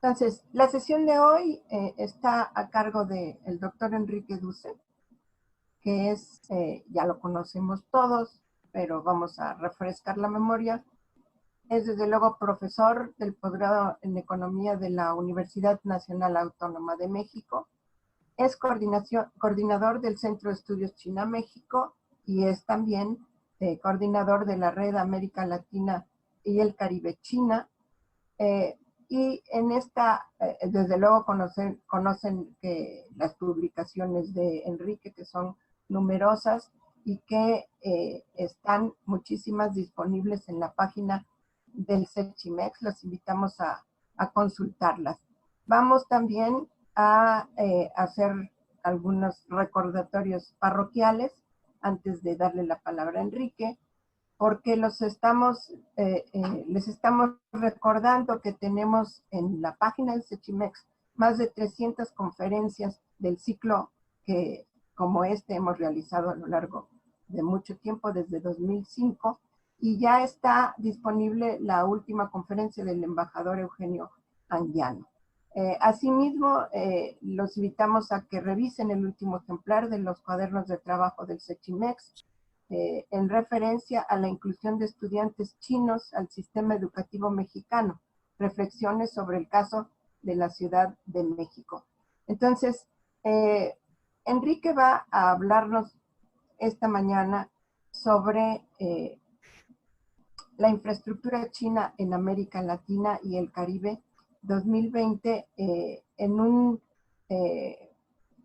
Entonces, la sesión de hoy está a cargo del doctor Enrique Duce, que es, ya lo conocemos todos, pero vamos a refrescar la memoria. Es desde luego profesor del posgrado en Economía de la Universidad Nacional Autónoma de México. Es coordinador del Centro de Estudios China-México y es también coordinador de la Red América Latina y el Caribe China. Y en esta, desde luego conocen que las publicaciones de Enrique, que son numerosas y que están muchísimas disponibles en la página del CECHIMEX. Los invitamos a consultarlas. Vamos también a hacer algunos recordatorios parroquiales antes de darle la palabra a Enrique, porque les estamos recordando que tenemos en la página del CECHIMEX más de 300 conferencias del ciclo que, como hemos realizado a lo largo de mucho tiempo, desde 2005, y ya está disponible la última conferencia del embajador Eugenio Anguiano. Asimismo, los invitamos a que revisen el último ejemplar de los cuadernos de trabajo del CECHIMEX, en referencia a la inclusión de estudiantes chinos al sistema educativo mexicano, reflexiones sobre el caso de la Ciudad de México. Entonces, Enrique va a hablarnos esta mañana sobre la infraestructura china en América Latina y el Caribe 2020, en un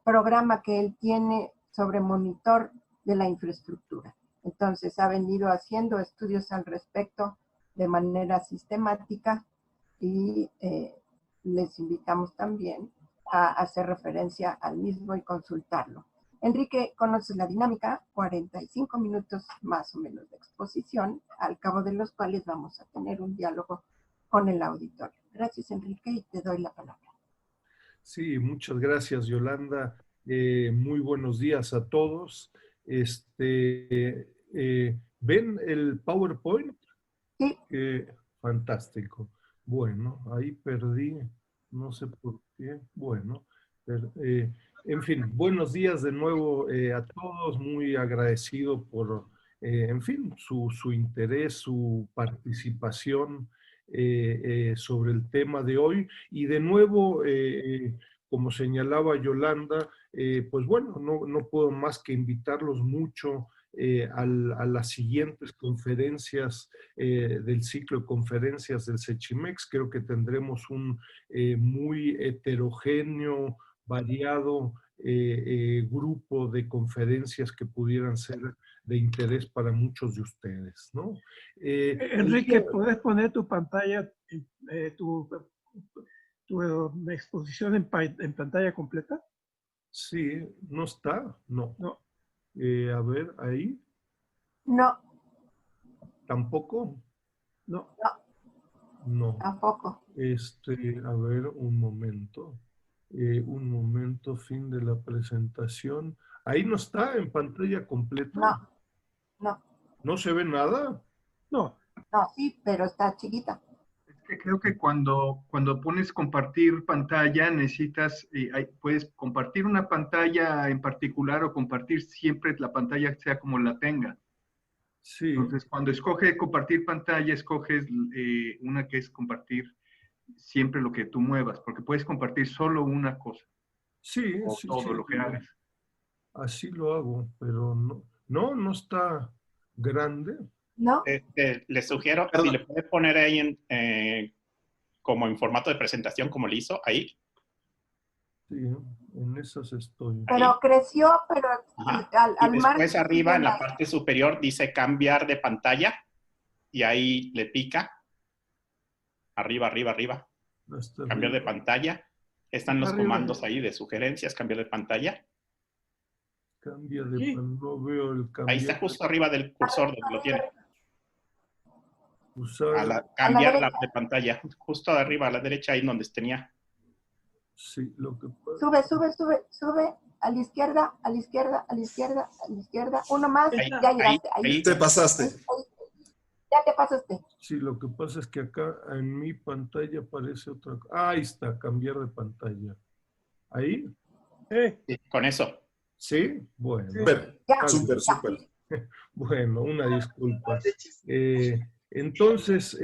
programa que él tiene sobre monitor de la infraestructura. Entonces ha venido haciendo estudios al respecto de manera sistemática y les invitamos también a hacer referencia al mismo y consultarlo. Enrique conoce la dinámica, 45 minutos más o menos de exposición, al cabo de los cuales vamos a tener un diálogo con el auditorio. Gracias, Enrique, y te doy la palabra. Sí, muchas gracias, Yolanda. Muy buenos días a todos. ¿Ven el PowerPoint? Sí. Fantástico. Bueno, ahí perdí, no sé por qué. Bueno, en fin, buenos días de nuevo a todos. Muy agradecido por, en fin, su interés, su participación sobre el tema de hoy. Y de nuevo, como señalaba Yolanda, pues bueno, no puedo más que invitarlos mucho a las siguientes conferencias del ciclo de conferencias del CECHIMEX. Creo que tendremos un muy heterogéneo, variado grupo de conferencias que pudieran ser de interés para muchos de ustedes, ¿no? Enrique, ¿puedes poner tu pantalla, tu exposición en pantalla completa? Sí, ¿no está? No. No. A ver, ahí. No. ¿Tampoco? No. No. Tampoco. A ver, un momento. Un momento, fin de la presentación. ¿Ahí no está en pantalla completa? No. No. ¿No se ve nada? No. No, sí, pero está chiquita. Es que creo que cuando pones compartir pantalla necesitas, puedes compartir una pantalla en particular o compartir siempre la pantalla sea como la tenga. Sí. Entonces, cuando escoges compartir pantalla, escoges una que es compartir siempre lo que tú muevas, porque puedes compartir solo una cosa. Sí, o sí, todo sí, lo que hagas. así lo hago, pero no está grande. ¿No? Les sugiero, si le puede poner ahí como en formato de presentación, como le hizo, ahí. Sí, en esas estoy. Pero Ahí. creció, pero al después arriba, en la parte superior, dice cambiar de pantalla, y ahí le pica. Arriba, arriba, arriba. Cambiar de pantalla. Están los comandos ahí de sugerencias, cambiar de pantalla. Cambia de pantalla, no veo el cambio. Ahí está justo arriba del cursor donde lo tiene. Cambiar de pantalla, justo arriba a la derecha, ahí donde tenía. Sí, lo que pasa. Sube, a la izquierda, a la izquierda, a la izquierda, a la izquierda. Uno más, Ahí, ya llegaste. ahí te pasaste. Ya te pasaste. Sí, lo que pasa es que acá en mi pantalla aparece otra cosa. Ah, ahí está, cambiar de pantalla. ¿Ahí? Sí, con eso. ¿Sí? Bueno. Súper, Ya. súper. Bueno, una disculpa. Entonces,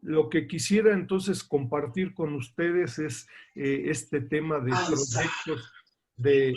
lo que quisiera entonces compartir con ustedes es este tema de proyectos de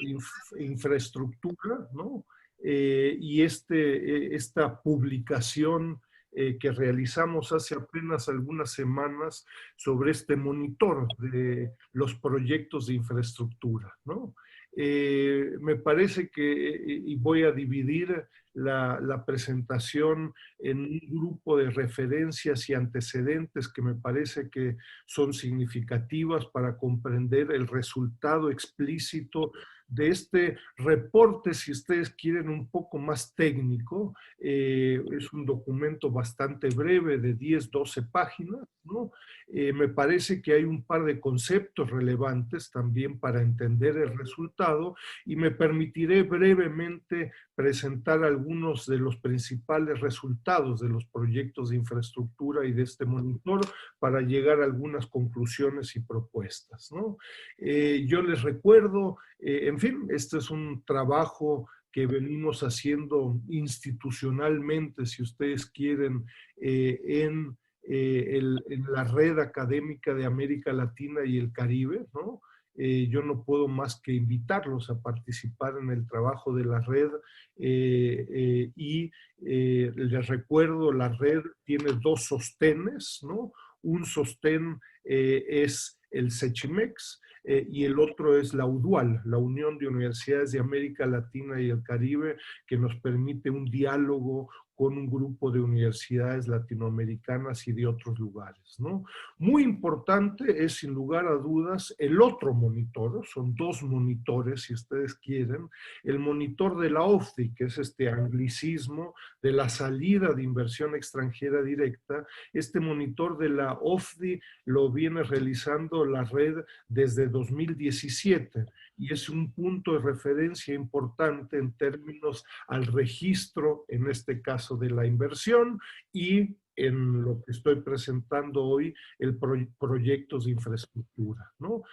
infraestructura, ¿no? Y esta publicación que realizamos hace apenas algunas semanas sobre este monitor de los proyectos de infraestructura, ¿no? Me parece que, y voy a dividir la presentación en un grupo de referencias y antecedentes que me parece que son significativas para comprender el resultado explícito de este reporte, si ustedes quieren, un poco más técnico. Es un documento bastante breve de 10, 12 páginas, ¿no? Me parece que hay un par de conceptos relevantes también para entender el resultado y me permitiré brevemente presentar algunos de los principales resultados de los proyectos de infraestructura y de este monitor para llegar a algunas conclusiones y propuestas, ¿no? Yo les recuerdo, en fin, este es un trabajo que venimos haciendo institucionalmente, si ustedes quieren, en la red académica de América Latina y el Caribe, ¿no? Yo no puedo más que invitarlos a participar en el trabajo de la red y les recuerdo, la red tiene dos sostenes, ¿no? Un sostén es el SECHIMEX y el otro es la UDUAL, la Unión de Universidades de América Latina y el Caribe, que nos permite un diálogo con un grupo de universidades latinoamericanas y de otros lugares, ¿no? Muy importante es, sin lugar a dudas, el otro monitor, son dos monitores, si ustedes quieren, el monitor de la OFDI, que es este anglicismo de la salida de inversión extranjera directa. Este monitor de la OFDI lo viene realizando la red desde 2017 y es un punto de referencia importante en términos al registro, en este caso de la inversión, y en lo que estoy presentando hoy, el proyectos de infraestructura, ¿no?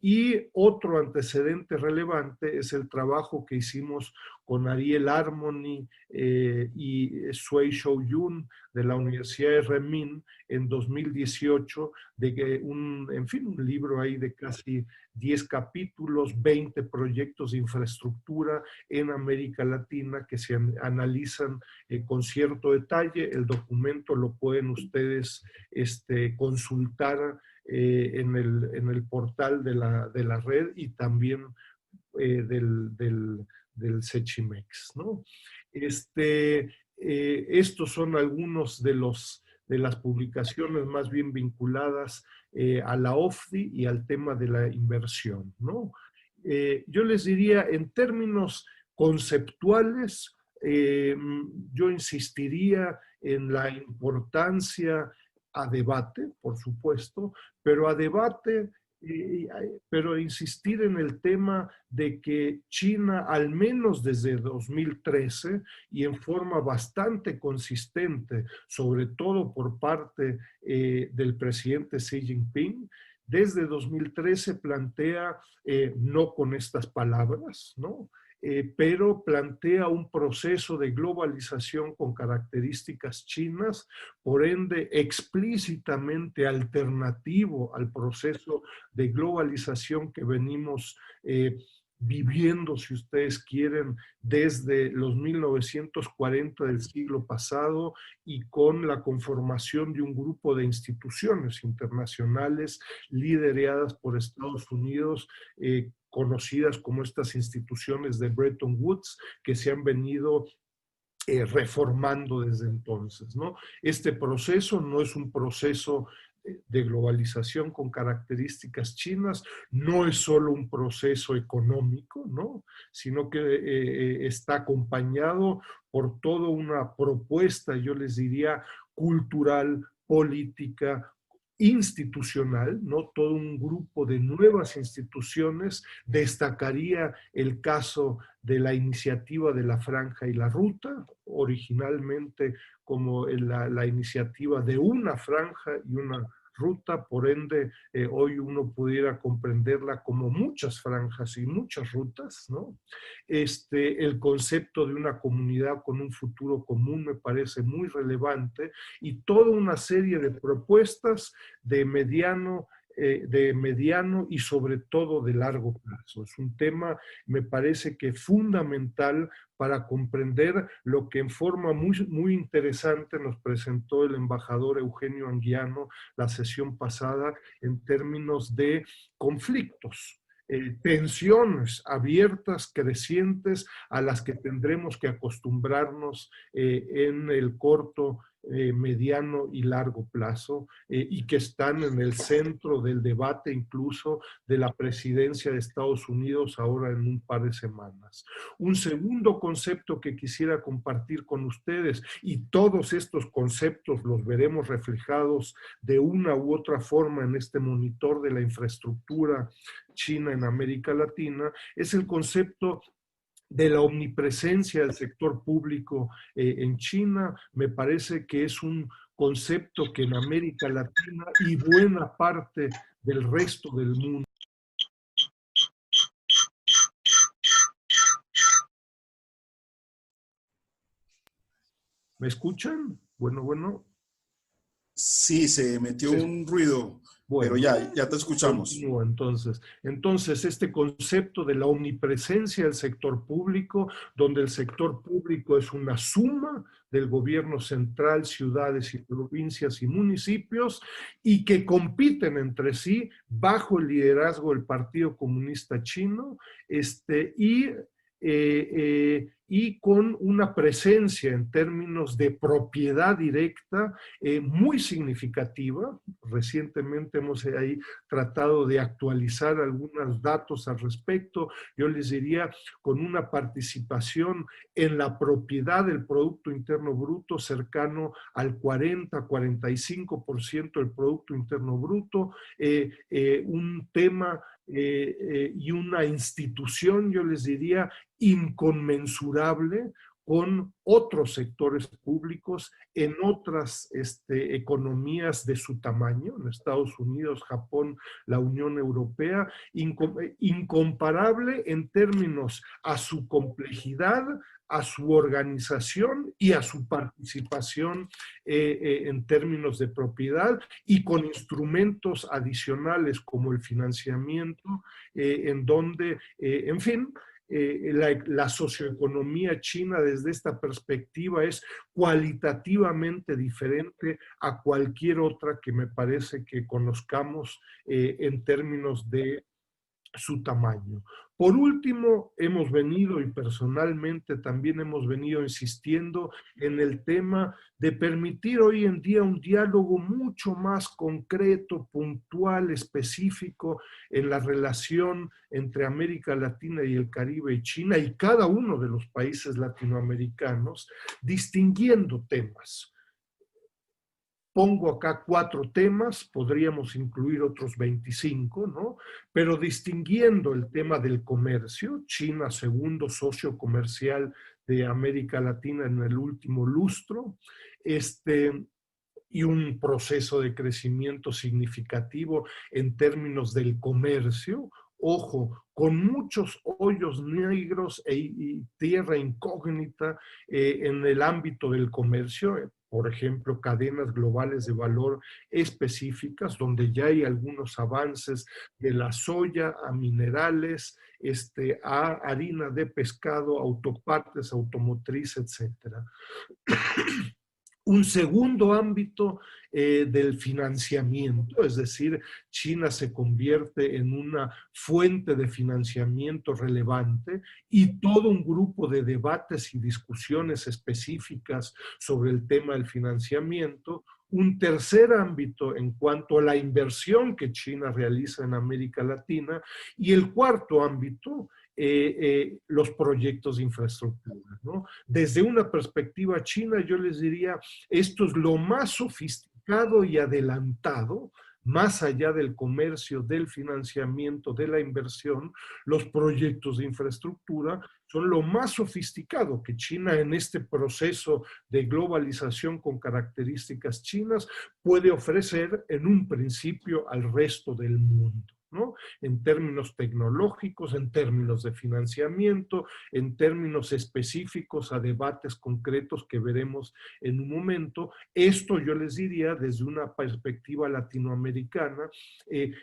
Y otro antecedente relevante es el trabajo que hicimos con Ariel Harmony y Sui Shou Yun de la Universidad de Renmin en 2018, de que en fin, un libro ahí de casi 10 capítulos, 20 proyectos de infraestructura en América Latina que se analizan con cierto detalle. El documento lo pueden ustedes consultar en el portal de la red y también del SECHIMEX, ¿no? Estos son algunos de las publicaciones más bien vinculadas a la OFDI y al tema de la inversión, ¿no? Yo les diría, en términos conceptuales, yo insistiría en la importancia a debate, por supuesto, pero a debate, pero insistir en el tema de que China, al menos desde 2013 y en forma bastante consistente, sobre todo por parte del presidente Xi Jinping, desde 2013 plantea, no con estas palabras, ¿no? Pero plantea un proceso de globalización con características chinas, por ende explícitamente alternativo al proceso de globalización que venimos viviendo, si ustedes quieren, desde los 1940 del siglo pasado y con la conformación de un grupo de instituciones internacionales lideradas por Estados Unidos, conocidas como estas instituciones de Bretton Woods, que se han venido reformando desde entonces, ¿no? Este proceso no es un proceso de globalización con características chinas, no es solo un proceso económico, ¿no? Sino que está acompañado por toda una propuesta, yo les diría, cultural, política, institucional, ¿no? Todo un grupo de nuevas instituciones. Destacaría el caso de la iniciativa de la Franja y la Ruta, originalmente como la iniciativa de una franja y una ruta, por ende, hoy uno pudiera comprenderla como muchas franjas y muchas rutas, ¿no? El concepto de una comunidad con un futuro común me parece muy relevante, y toda una serie de propuestas de mediano y sobre todo de largo plazo. Es un tema, me parece que fundamental para comprender lo que en forma muy interesante nos presentó el embajador Eugenio Anguiano la sesión pasada en términos de conflictos. Tensiones abiertas, crecientes, a las que tendremos que acostumbrarnos en el corto, mediano y largo plazo, y que están en el centro del debate incluso de la presidencia de Estados Unidos ahora en un par de semanas. Un segundo concepto que quisiera compartir con ustedes, y todos estos conceptos los veremos reflejados de una u otra forma en este monitor de la infraestructura china en América Latina, es el concepto de la omnipresencia del sector público en China. Me parece que es un concepto que en América Latina y buena parte del resto del mundo. ¿Me escuchan? Bueno. Sí, se metió un ruido. Bueno, pero ya te escuchamos. Entonces, este concepto de la omnipresencia del sector público, donde el sector público es una suma del gobierno central, ciudades y provincias y municipios, y que compiten entre sí bajo el liderazgo del Partido Comunista Chino, y con una presencia en términos de propiedad directa muy significativa. Recientemente hemos ahí tratado de actualizar algunos datos al respecto. Yo les diría, con una participación en la propiedad del Producto Interno Bruto cercano al 40-45% del Producto Interno Bruto, un tema y una institución, yo les diría, inconmensurable con otros sectores públicos en otras economías de su tamaño, en Estados Unidos, Japón, la Unión Europea, incomparable en términos a su complejidad, a su organización y a su participación en términos de propiedad, y con instrumentos adicionales como el financiamiento, en donde, en fin, la socioeconomía china desde esta perspectiva es cualitativamente diferente a cualquier otra que me parece que conozcamos en términos de su tamaño. Por último, hemos venido, y personalmente también hemos venido insistiendo en el tema de permitir hoy en día un diálogo mucho más concreto, puntual, específico en la relación entre América Latina y el Caribe y China y cada uno de los países latinoamericanos, distinguiendo temas. Pongo acá 4 temas, podríamos incluir otros 25, ¿no? Pero distinguiendo el tema del comercio, China, segundo socio comercial de América Latina en el último lustro, y un proceso de crecimiento significativo en términos del comercio, ojo, con muchos hoyos negros y tierra incógnita en el ámbito del comercio. Por ejemplo, cadenas globales de valor específicas, donde ya hay algunos avances de la soya a minerales, a harina de pescado, autopartes, automotriz, etcétera. Un segundo ámbito del financiamiento, es decir, China se convierte en una fuente de financiamiento relevante, y todo un grupo de debates y discusiones específicas sobre el tema del financiamiento. Un tercer ámbito en cuanto a la inversión que China realiza en América Latina, y el cuarto ámbito, los proyectos de infraestructura, ¿no? Desde una perspectiva china, yo les diría, esto es lo más sofisticado y adelantado más allá del comercio, del financiamiento, de la inversión, los proyectos de infraestructura son lo más sofisticado que China en este proceso de globalización con características chinas puede ofrecer en un principio al resto del mundo, ¿no? En términos tecnológicos, en términos de financiamiento, en términos específicos a debates concretos que veremos en un momento. Esto yo les diría desde una perspectiva latinoamericana,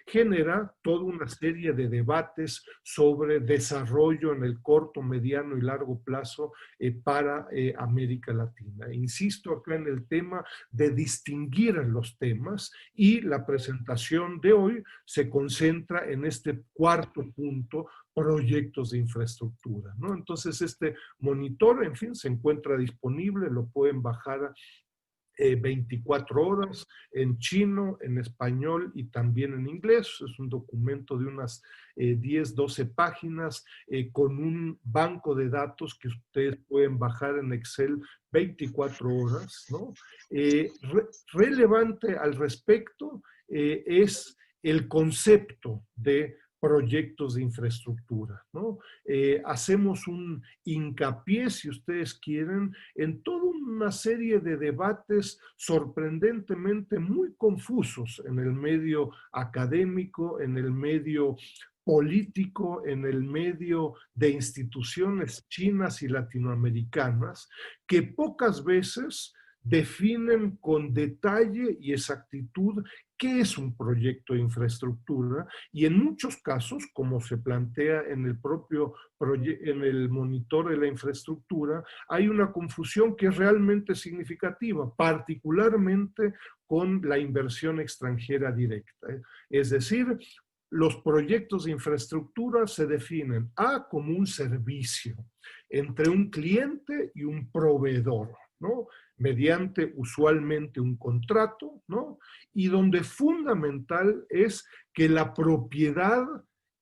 genera toda una serie de debates sobre desarrollo en el corto, mediano y largo plazo para América Latina. Insisto acá en el tema de distinguir los temas y la presentación de hoy se concentra en este cuarto punto, proyectos de infraestructura, ¿no? Entonces este monitor, en fin, se encuentra disponible, lo pueden bajar 24 horas en chino, en español y también en inglés. Es un documento de unas 10, 12 páginas con un banco de datos que ustedes pueden bajar en Excel 24 horas, ¿no? Relevante al respecto es el concepto de proyectos de infraestructura, ¿no? Hacemos un hincapié, si ustedes quieren, en toda una serie de debates sorprendentemente muy confusos en el medio académico, en el medio político, en el medio de instituciones chinas y latinoamericanas, que pocas veces definen con detalle y exactitud qué es un proyecto de infraestructura y en muchos casos, como se plantea en el propio en el monitor de la infraestructura, hay una confusión que es realmente significativa, particularmente con la inversión extranjera directa. Es decir, los proyectos de infraestructura se definen como un servicio entre un cliente y un proveedor, ¿no? Mediante usualmente un contrato, ¿no? Y donde fundamental es que la propiedad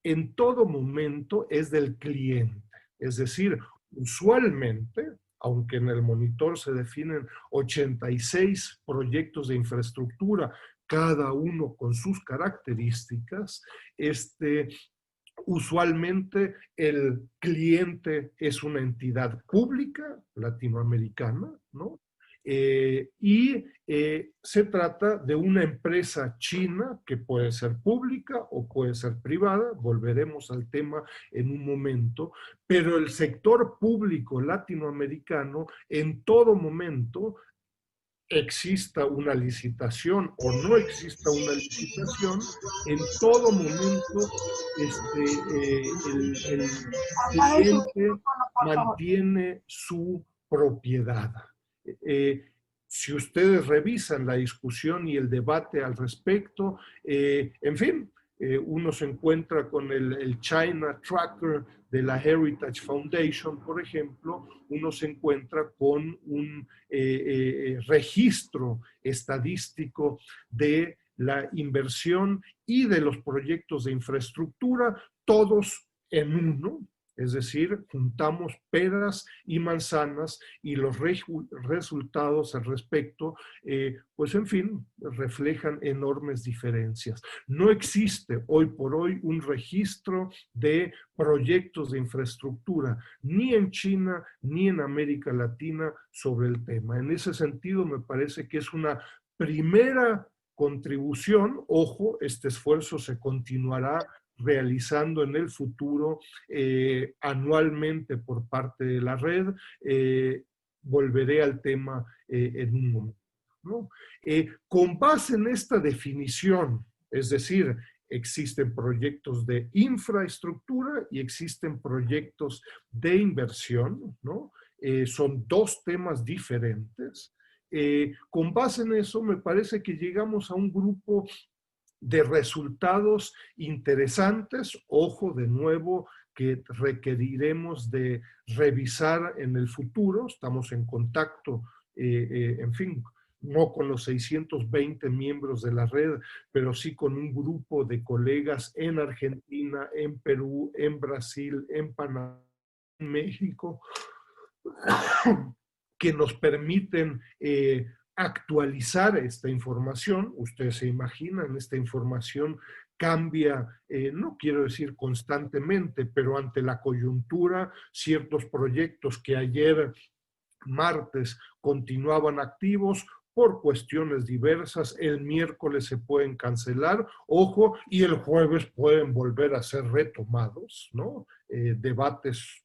en todo momento es del cliente. Es decir, usualmente, aunque en el monitor se definen 86 proyectos de infraestructura, cada uno con sus características, usualmente el cliente es una entidad pública latinoamericana, ¿no? Se trata de una empresa china que puede ser pública o puede ser privada, volveremos al tema en un momento, pero el sector público latinoamericano en todo momento, exista una licitación o no exista una licitación, en todo momento el cliente mantiene su propiedad. Si ustedes revisan la discusión y el debate al respecto, en fin, uno se encuentra con el China Tracker de la Heritage Foundation, por ejemplo, uno se encuentra con un registro estadístico de la inversión y de los proyectos de infraestructura, todos en uno. Es decir, juntamos peras y manzanas y los resultados al respecto, pues en fin, reflejan enormes diferencias. No existe hoy por hoy un registro de proyectos de infraestructura, ni en China ni en América Latina sobre el tema. En ese sentido, me parece que es una primera contribución. Ojo, este esfuerzo se continuará realizando en el futuro anualmente por parte de la red. Volveré al tema en un momento, ¿no? Con base en esta definición, es decir, existen proyectos de infraestructura y existen proyectos de inversión, ¿no? Son dos temas diferentes. Con base en eso, me parece que llegamos a un grupo de resultados interesantes. Ojo, de nuevo, que requeriremos de revisar en el futuro. Estamos en contacto, en fin, no con los 620 miembros de la red, pero sí con un grupo de colegas en Argentina, en Perú, en Brasil, en Panamá, en México, que nos permiten actualizar esta información. Ustedes se imaginan, esta información cambia, no quiero decir constantemente, pero ante la coyuntura, ciertos proyectos que ayer martes continuaban activos, por cuestiones diversas, el miércoles se pueden cancelar, ojo, y el jueves pueden volver a ser retomados, ¿no? Debates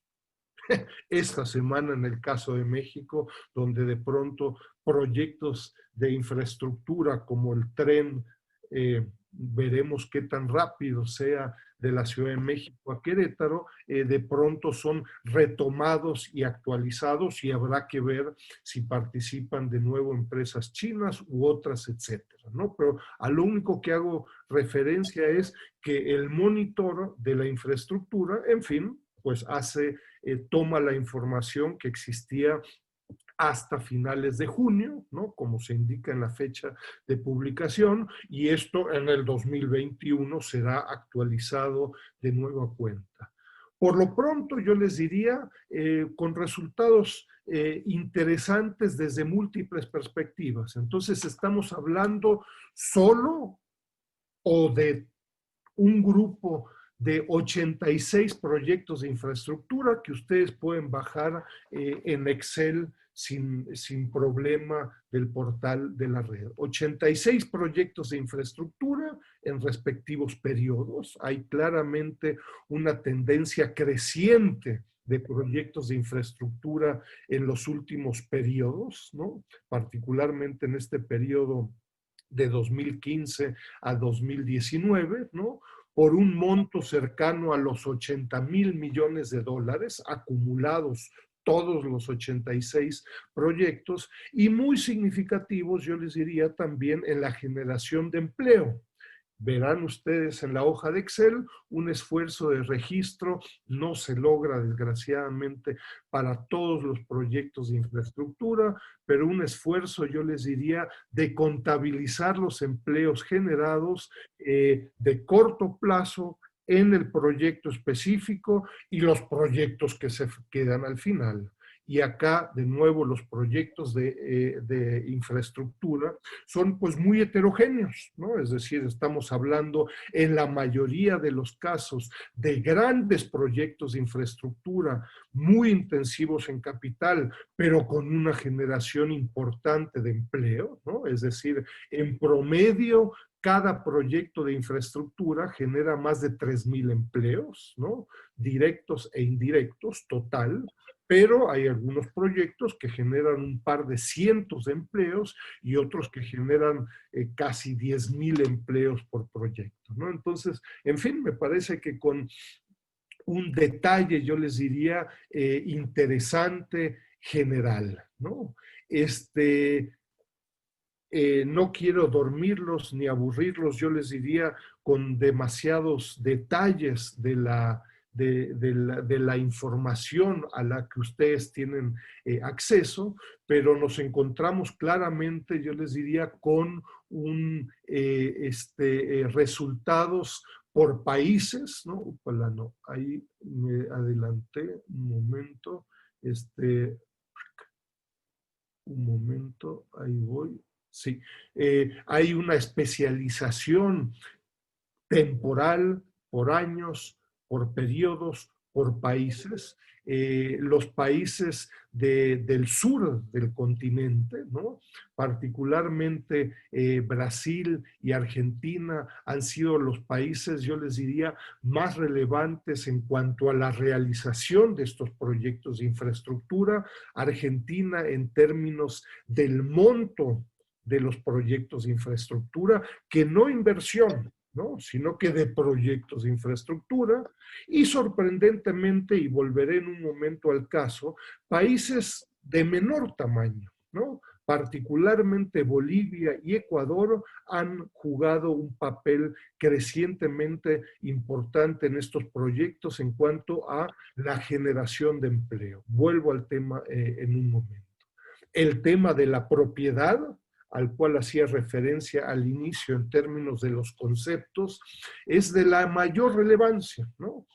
esta semana en el caso de México, donde de pronto proyectos de infraestructura como el tren, veremos qué tan rápido sea de la Ciudad de México a Querétaro, de pronto son retomados y actualizados y habrá que ver si participan de nuevo empresas chinas u otras, etcétera, ¿no? Pero a lo único que hago referencia es que el monitor de la infraestructura, en fin, pues toma la información que existía hasta finales de junio, ¿no? Como se indica en la fecha de publicación, y esto en el 2021 será actualizado de nueva cuenta. Por lo pronto, yo les diría, con resultados interesantes desde múltiples perspectivas. Entonces, estamos hablando solo o de un grupo de 86 proyectos de infraestructura que ustedes pueden bajar en Excel sin problema del portal de la red. 86 proyectos de infraestructura en respectivos periodos. Hay claramente una tendencia creciente de proyectos de infraestructura en los últimos periodos, ¿no? Particularmente en este periodo de 2015 a 2019, ¿no? Por un monto cercano a los 80,000 millones de dólares acumulados todos los 86 proyectos, y muy significativos, yo les diría, también en la generación de empleo. Verán ustedes en la hoja de Excel un esfuerzo de registro, no se logra desgraciadamente para todos los proyectos de infraestructura, pero un esfuerzo, yo les diría, de contabilizar los empleos generados de corto plazo en el proyecto específico y los proyectos que se quedan al final. Y acá, de nuevo, los proyectos de infraestructura son pues muy heterogéneos, ¿no? Es decir, estamos hablando en la mayoría de los casos de grandes proyectos de infraestructura muy intensivos en capital, pero con una generación importante de empleo, ¿no? Es decir, en promedio, cada proyecto de infraestructura genera más de 3,000 empleos, ¿no? Directos e indirectos, total. Pero hay algunos proyectos que generan un par de cientos de empleos y otros que generan casi 10,000 empleos por proyecto, ¿no? Entonces, en fin, me parece que con un detalle, yo les diría, interesante, general, ¿no? No quiero dormirlos ni aburrirlos, yo les diría, con demasiados detalles de la información a la que ustedes tienen acceso, pero nos encontramos claramente, yo les diría, con resultados por países, ¿no? Upala, no, ahí me adelanté un momento, ahí voy. Sí, hay una especialización temporal, por años, por periodos, por países. Los países del sur del continente, ¿no? Particularmente Brasil y Argentina han sido los países, yo les diría, más relevantes en cuanto a la realización de estos proyectos de infraestructura. Argentina en términos del monto de los proyectos de infraestructura, que no inversión, ¿no? Sino que de proyectos de infraestructura, y sorprendentemente, y volveré en un momento al caso, países de menor tamaño, ¿no? Particularmente Bolivia y Ecuador han jugado un papel crecientemente importante en estos proyectos en cuanto a la generación de empleo. Vuelvo al tema en un momento. El tema de la propiedad, al cual hacía referencia al inicio en términos de los conceptos, es de la mayor relevancia, ¿no?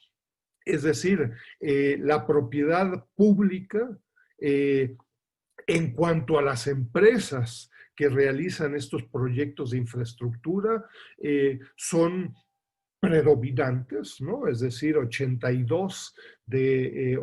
Es decir, la propiedad pública en cuanto a las empresas que realizan estos proyectos de infraestructura son predominantes, ¿no? Es decir, 82 de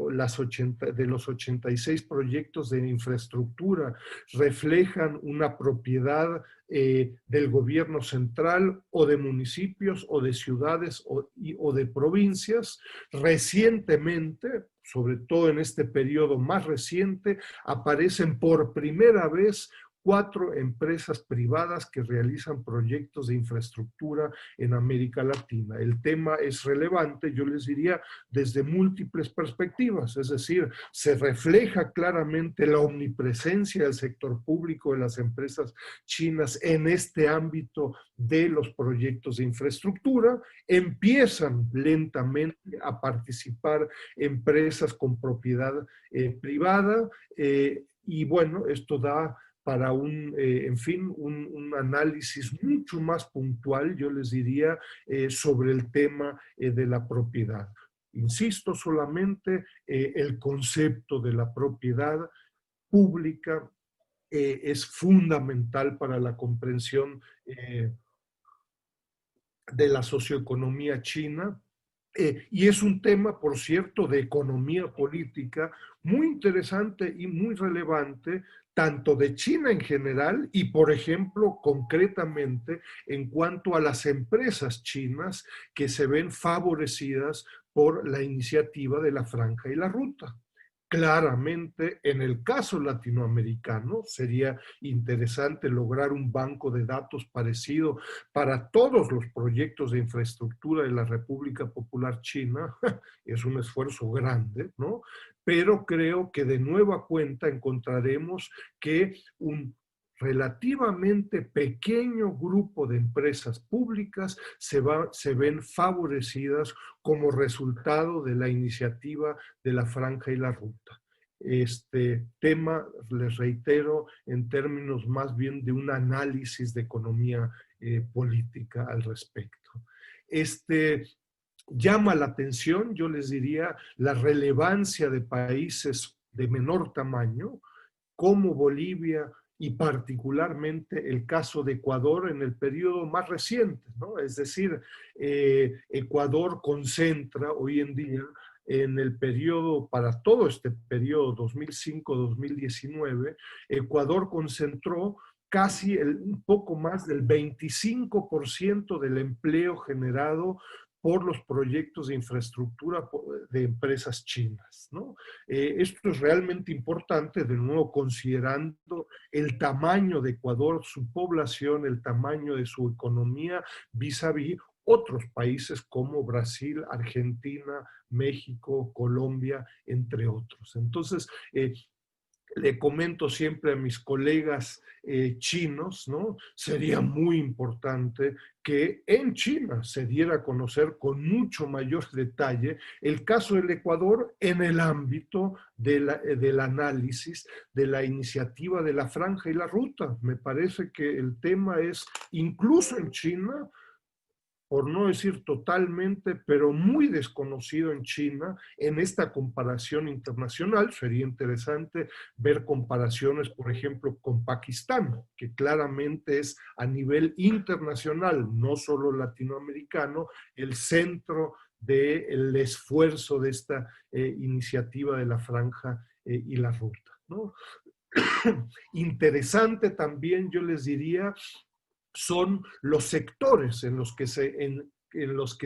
los 86 proyectos de infraestructura reflejan una propiedad del gobierno central o de municipios o de ciudades o de provincias. Recientemente, sobre todo en este periodo más reciente, aparecen por primera vez 4 empresas privadas que realizan proyectos de infraestructura en América Latina. El tema es relevante, yo les diría, desde múltiples perspectivas, es decir, se refleja claramente la omnipresencia del sector público de las empresas chinas en este ámbito de los proyectos de infraestructura. Empiezan lentamente a participar empresas con propiedad privada y bueno, esto da para en fin, un análisis mucho más puntual, yo les diría, sobre el tema de la propiedad. Insisto, solamente el concepto de la propiedad pública es fundamental para la comprensión de la socioeconomía china. Y es un tema, por cierto, de economía política muy interesante y muy relevante, tanto de China en general y, por ejemplo, concretamente en cuanto a las empresas chinas que se ven favorecidas por la iniciativa de la Franja y la Ruta. Claramente, en el caso latinoamericano, sería interesante lograr un banco de datos parecido para todos los proyectos de infraestructura de la República Popular China. Es un esfuerzo grande, ¿no? Pero creo que de nueva cuenta encontraremos que un relativamente pequeño grupo de empresas públicas se ven favorecidas como resultado de la iniciativa de la Franja y la Ruta. Este tema, les reitero, en términos más bien de un análisis de economía política al respecto. Llama la atención, yo les diría, la relevancia de países de menor tamaño, como Bolivia, y particularmente el caso de Ecuador en el periodo más reciente, ¿no? Es decir, Ecuador concentra hoy en día en el periodo, para todo este periodo 2005-2019, Ecuador concentró casi un poco más del 25% del empleo generado por los proyectos de infraestructura de empresas chinas, ¿no? Esto es realmente importante, de nuevo considerando el tamaño de Ecuador, su población, el tamaño de su economía vis-a-vis otros países como Brasil, Argentina, México, Colombia, entre otros. Entonces, le comento siempre a mis colegas chinos, ¿no? Sería muy importante que en China se diera a conocer con mucho mayor detalle el caso del Ecuador en el ámbito del análisis de la iniciativa de la Franja y la Ruta. Me parece que el tema es, incluso en China, por no decir totalmente, pero muy desconocido en China, en esta comparación internacional. Sería interesante ver comparaciones, por ejemplo, con Pakistán, que claramente es a nivel internacional, no solo latinoamericano, el centro del esfuerzo de esta iniciativa de la Franja y la Ruta, ¿no? Interesante también, yo les diría, son los sectores en los que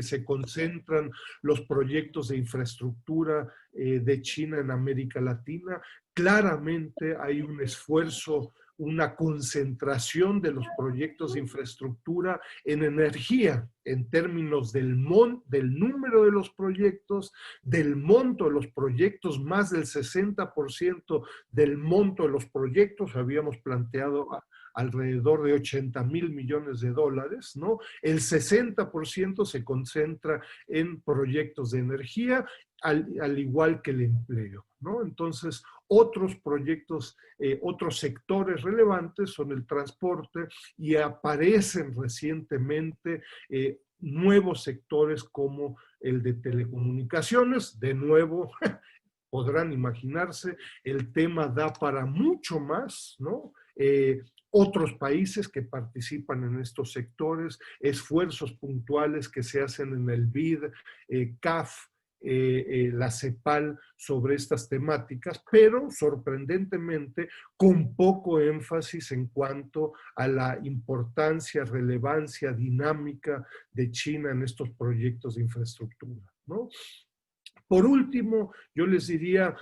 se concentran los proyectos de infraestructura de China en América Latina. Claramente hay un esfuerzo, una concentración de los proyectos de infraestructura en energía, en términos del número de los proyectos, del monto de los proyectos, más del 60% del monto de los proyectos, habíamos planteado alrededor de 80,000 millones de dólares, ¿no? El 60% se concentra en proyectos de energía, al igual que el empleo, ¿no? Entonces, otros proyectos, otros sectores relevantes son el transporte, y aparecen recientemente nuevos sectores como el de telecomunicaciones. De nuevo, podrán imaginarse, el tema da para mucho más, ¿no? otros países que participan en estos sectores, esfuerzos puntuales que se hacen en el BID, CAF, la CEPAL sobre estas temáticas, pero sorprendentemente con poco énfasis en cuanto a la importancia, relevancia, dinámica de China en estos proyectos de infraestructura, ¿no? Por último, yo les diría,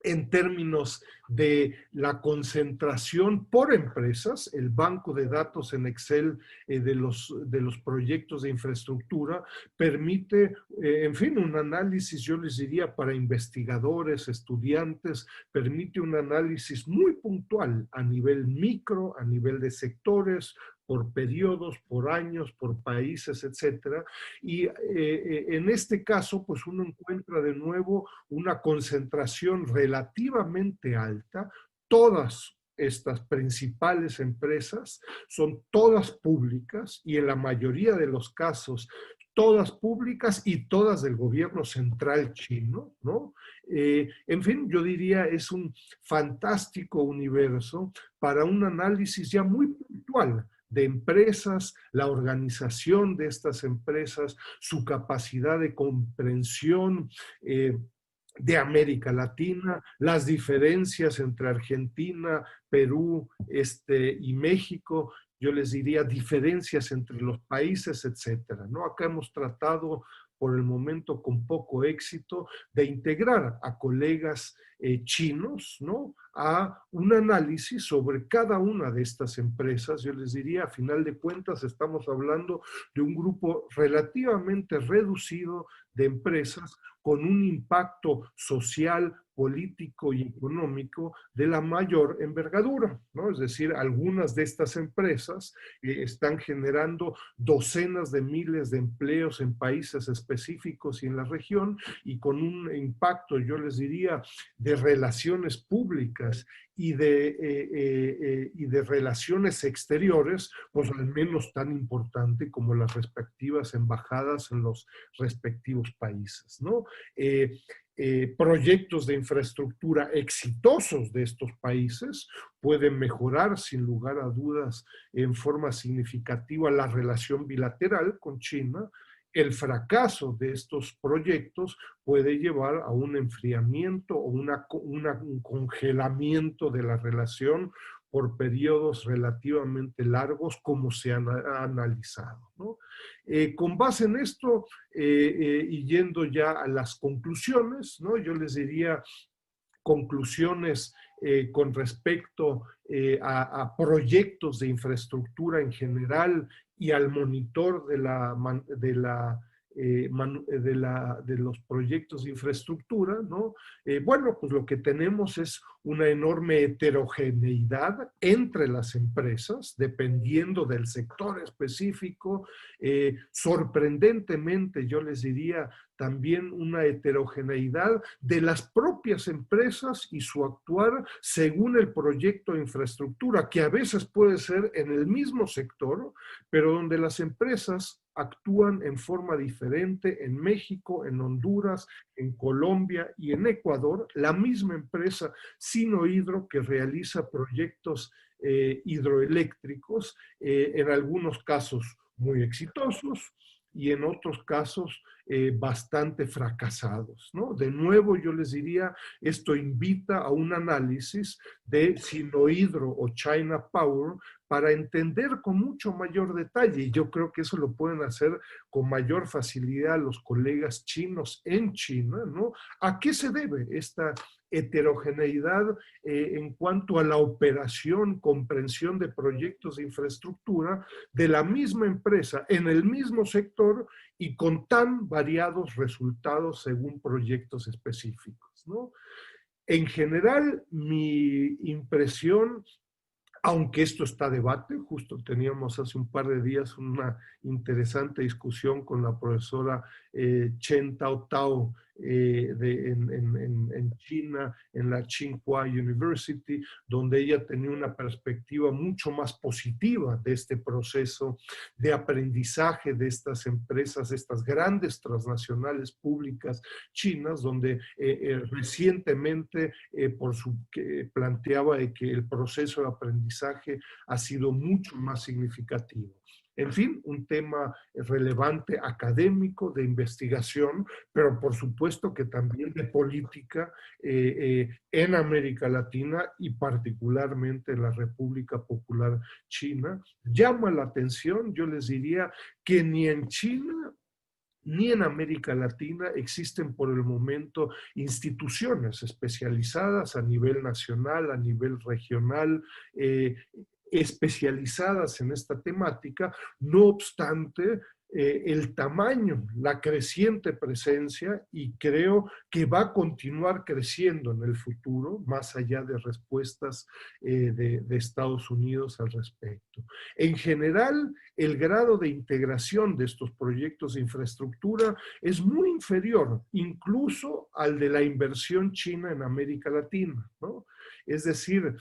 en términos de la concentración por empresas, el banco de datos en Excel de los proyectos de infraestructura permite, en fin, un análisis, yo les diría, para investigadores, estudiantes, permite un análisis muy puntual a nivel micro, a nivel de sectores, por periodos, por años, por países, etcétera. Y en este caso, pues uno encuentra de nuevo una concentración relativamente alta. Todas estas principales empresas son todas públicas y en la mayoría de los casos todas públicas y todas del gobierno central chino, ¿no? En fin, yo diría es un fantástico universo para un análisis ya muy puntual de empresas, la organización de estas empresas, su capacidad de comprensión de América Latina, las diferencias entre Argentina, Perú y México, yo les diría diferencias entre los países, etcétera, ¿no? Acá hemos tratado por el momento con poco éxito, de integrar a colegas chinos, ¿no?, a un análisis sobre cada una de estas empresas. Yo les diría, a final de cuentas, estamos hablando de un grupo relativamente reducido de empresas con un impacto social, político y económico de la mayor envergadura, ¿no? Es decir, algunas de estas empresas están generando docenas de miles de empleos en países específicos y en la región, y con un impacto, yo les diría, de relaciones públicas y de relaciones exteriores, pues al menos tan importante como las respectivas embajadas en los respectivos países, ¿no? Proyectos de infraestructura exitosos de estos países pueden mejorar sin lugar a dudas en forma significativa la relación bilateral con China. El fracaso de estos proyectos puede llevar a un enfriamiento o un congelamiento de la relación por periodos relativamente largos, como se han analizado, ¿no? Con base en esto, y yendo ya a las conclusiones, ¿no?, yo les diría conclusiones con respecto a proyectos de infraestructura en general y al monitor de los proyectos de infraestructura, ¿no? Bueno, pues lo que tenemos es una enorme heterogeneidad entre las empresas, dependiendo del sector específico. Sorprendentemente, yo les diría, también una heterogeneidad de las propias empresas y su actuar según el proyecto de infraestructura, que a veces puede ser en el mismo sector, pero donde las empresas actúan en forma diferente en México, en Honduras, en Colombia y en Ecuador. La misma empresa Sinohydro, que realiza proyectos hidroeléctricos, en algunos casos muy exitosos y en otros casos bastante fracasados, ¿no? De nuevo, yo les diría, esto invita a un análisis de Sinohydro o China Power para entender con mucho mayor detalle, y yo creo que eso lo pueden hacer con mayor facilidad los colegas chinos en China, ¿no? ¿A qué se debe esta heterogeneidad en cuanto a la operación, comprensión de proyectos de infraestructura de la misma empresa en el mismo sector y con tan variados resultados según proyectos específicos, ¿no? En general, mi impresión, aunque esto está a debate, justo teníamos hace un par de días una interesante discusión con la profesora Chen Tao en China, en la Tsinghua University, donde ella tenía una perspectiva mucho más positiva de este proceso de aprendizaje de estas empresas, estas grandes transnacionales públicas chinas, donde recientemente planteaba de que el proceso de aprendizaje ha sido mucho más significativo. En fin, un tema relevante académico, de investigación, pero por supuesto que también de política en América Latina y particularmente en la República Popular China. Llama la atención, yo les diría, que ni en China ni en América Latina existen por el momento instituciones especializadas a nivel nacional, a nivel regional, especializadas en esta temática. No obstante, el tamaño, la creciente presencia, y creo que va a continuar creciendo en el futuro, más allá de respuestas de Estados Unidos al respecto. En general, el grado de integración de estos proyectos de infraestructura es muy inferior, incluso al de la inversión china en América Latina, ¿no? Es decir,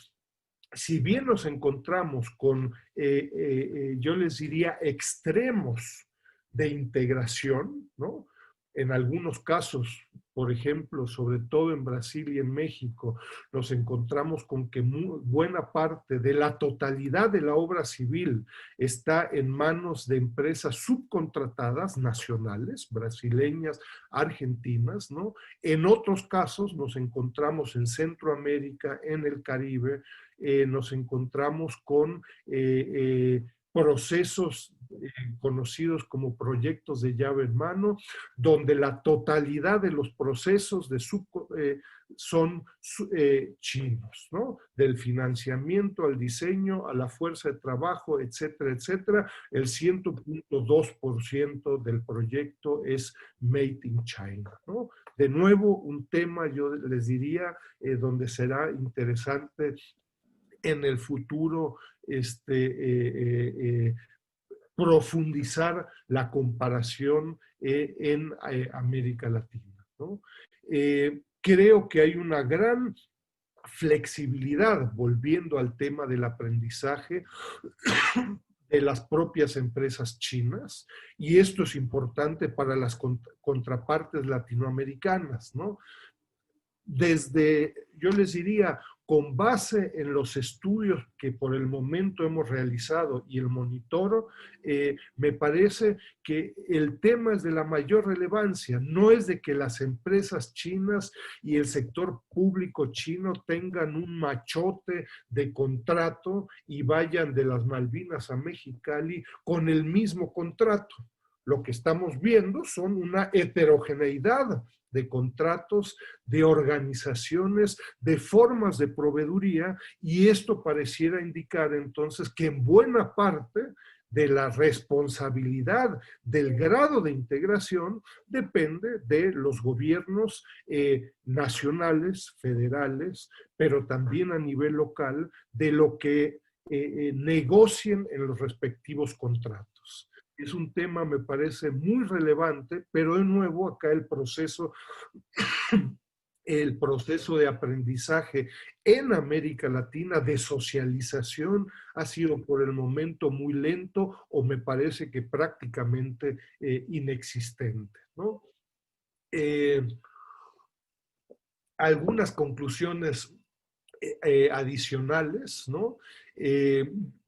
si bien nos encontramos con, yo les diría, extremos de integración, ¿no? En algunos casos, por ejemplo, sobre todo en Brasil y en México, nos encontramos con que buena parte de la totalidad de la obra civil está en manos de empresas subcontratadas nacionales, brasileñas, argentinas, ¿no? En otros casos nos encontramos en Centroamérica, en el Caribe, nos encontramos con procesos conocidos como proyectos de llave en mano, donde la totalidad de los procesos son chinos, ¿no? Del financiamiento al diseño, a la fuerza de trabajo, etcétera, etcétera. El 100.2% del proyecto es Made in China, ¿no? De nuevo, un tema, yo les diría, donde será interesante en el futuro profundizar la comparación en América Latina, ¿no? Creo que hay una gran flexibilidad, volviendo al tema del aprendizaje, de las propias empresas chinas, y esto es importante para las contrapartes latinoamericanas, ¿no? Yo les diría, con base en los estudios que por el momento hemos realizado y el monitoro, me parece que el tema es de la mayor relevancia. No es de que las empresas chinas y el sector público chino tengan un machote de contrato y vayan de las Malvinas a Mexicali con el mismo contrato. Lo que estamos viendo son una heterogeneidad de contratos, de organizaciones, de formas de proveeduría, y esto pareciera indicar entonces que en buena parte de la responsabilidad del grado de integración depende de los gobiernos nacionales, federales, pero también a nivel local, de lo que negocien en los respectivos contratos. Es un tema, me parece, muy relevante, pero de nuevo acá el proceso de aprendizaje en América Latina, de socialización, ha sido por el momento muy lento, o me parece que prácticamente inexistente, ¿no? Algunas conclusiones adicionales, ¿no?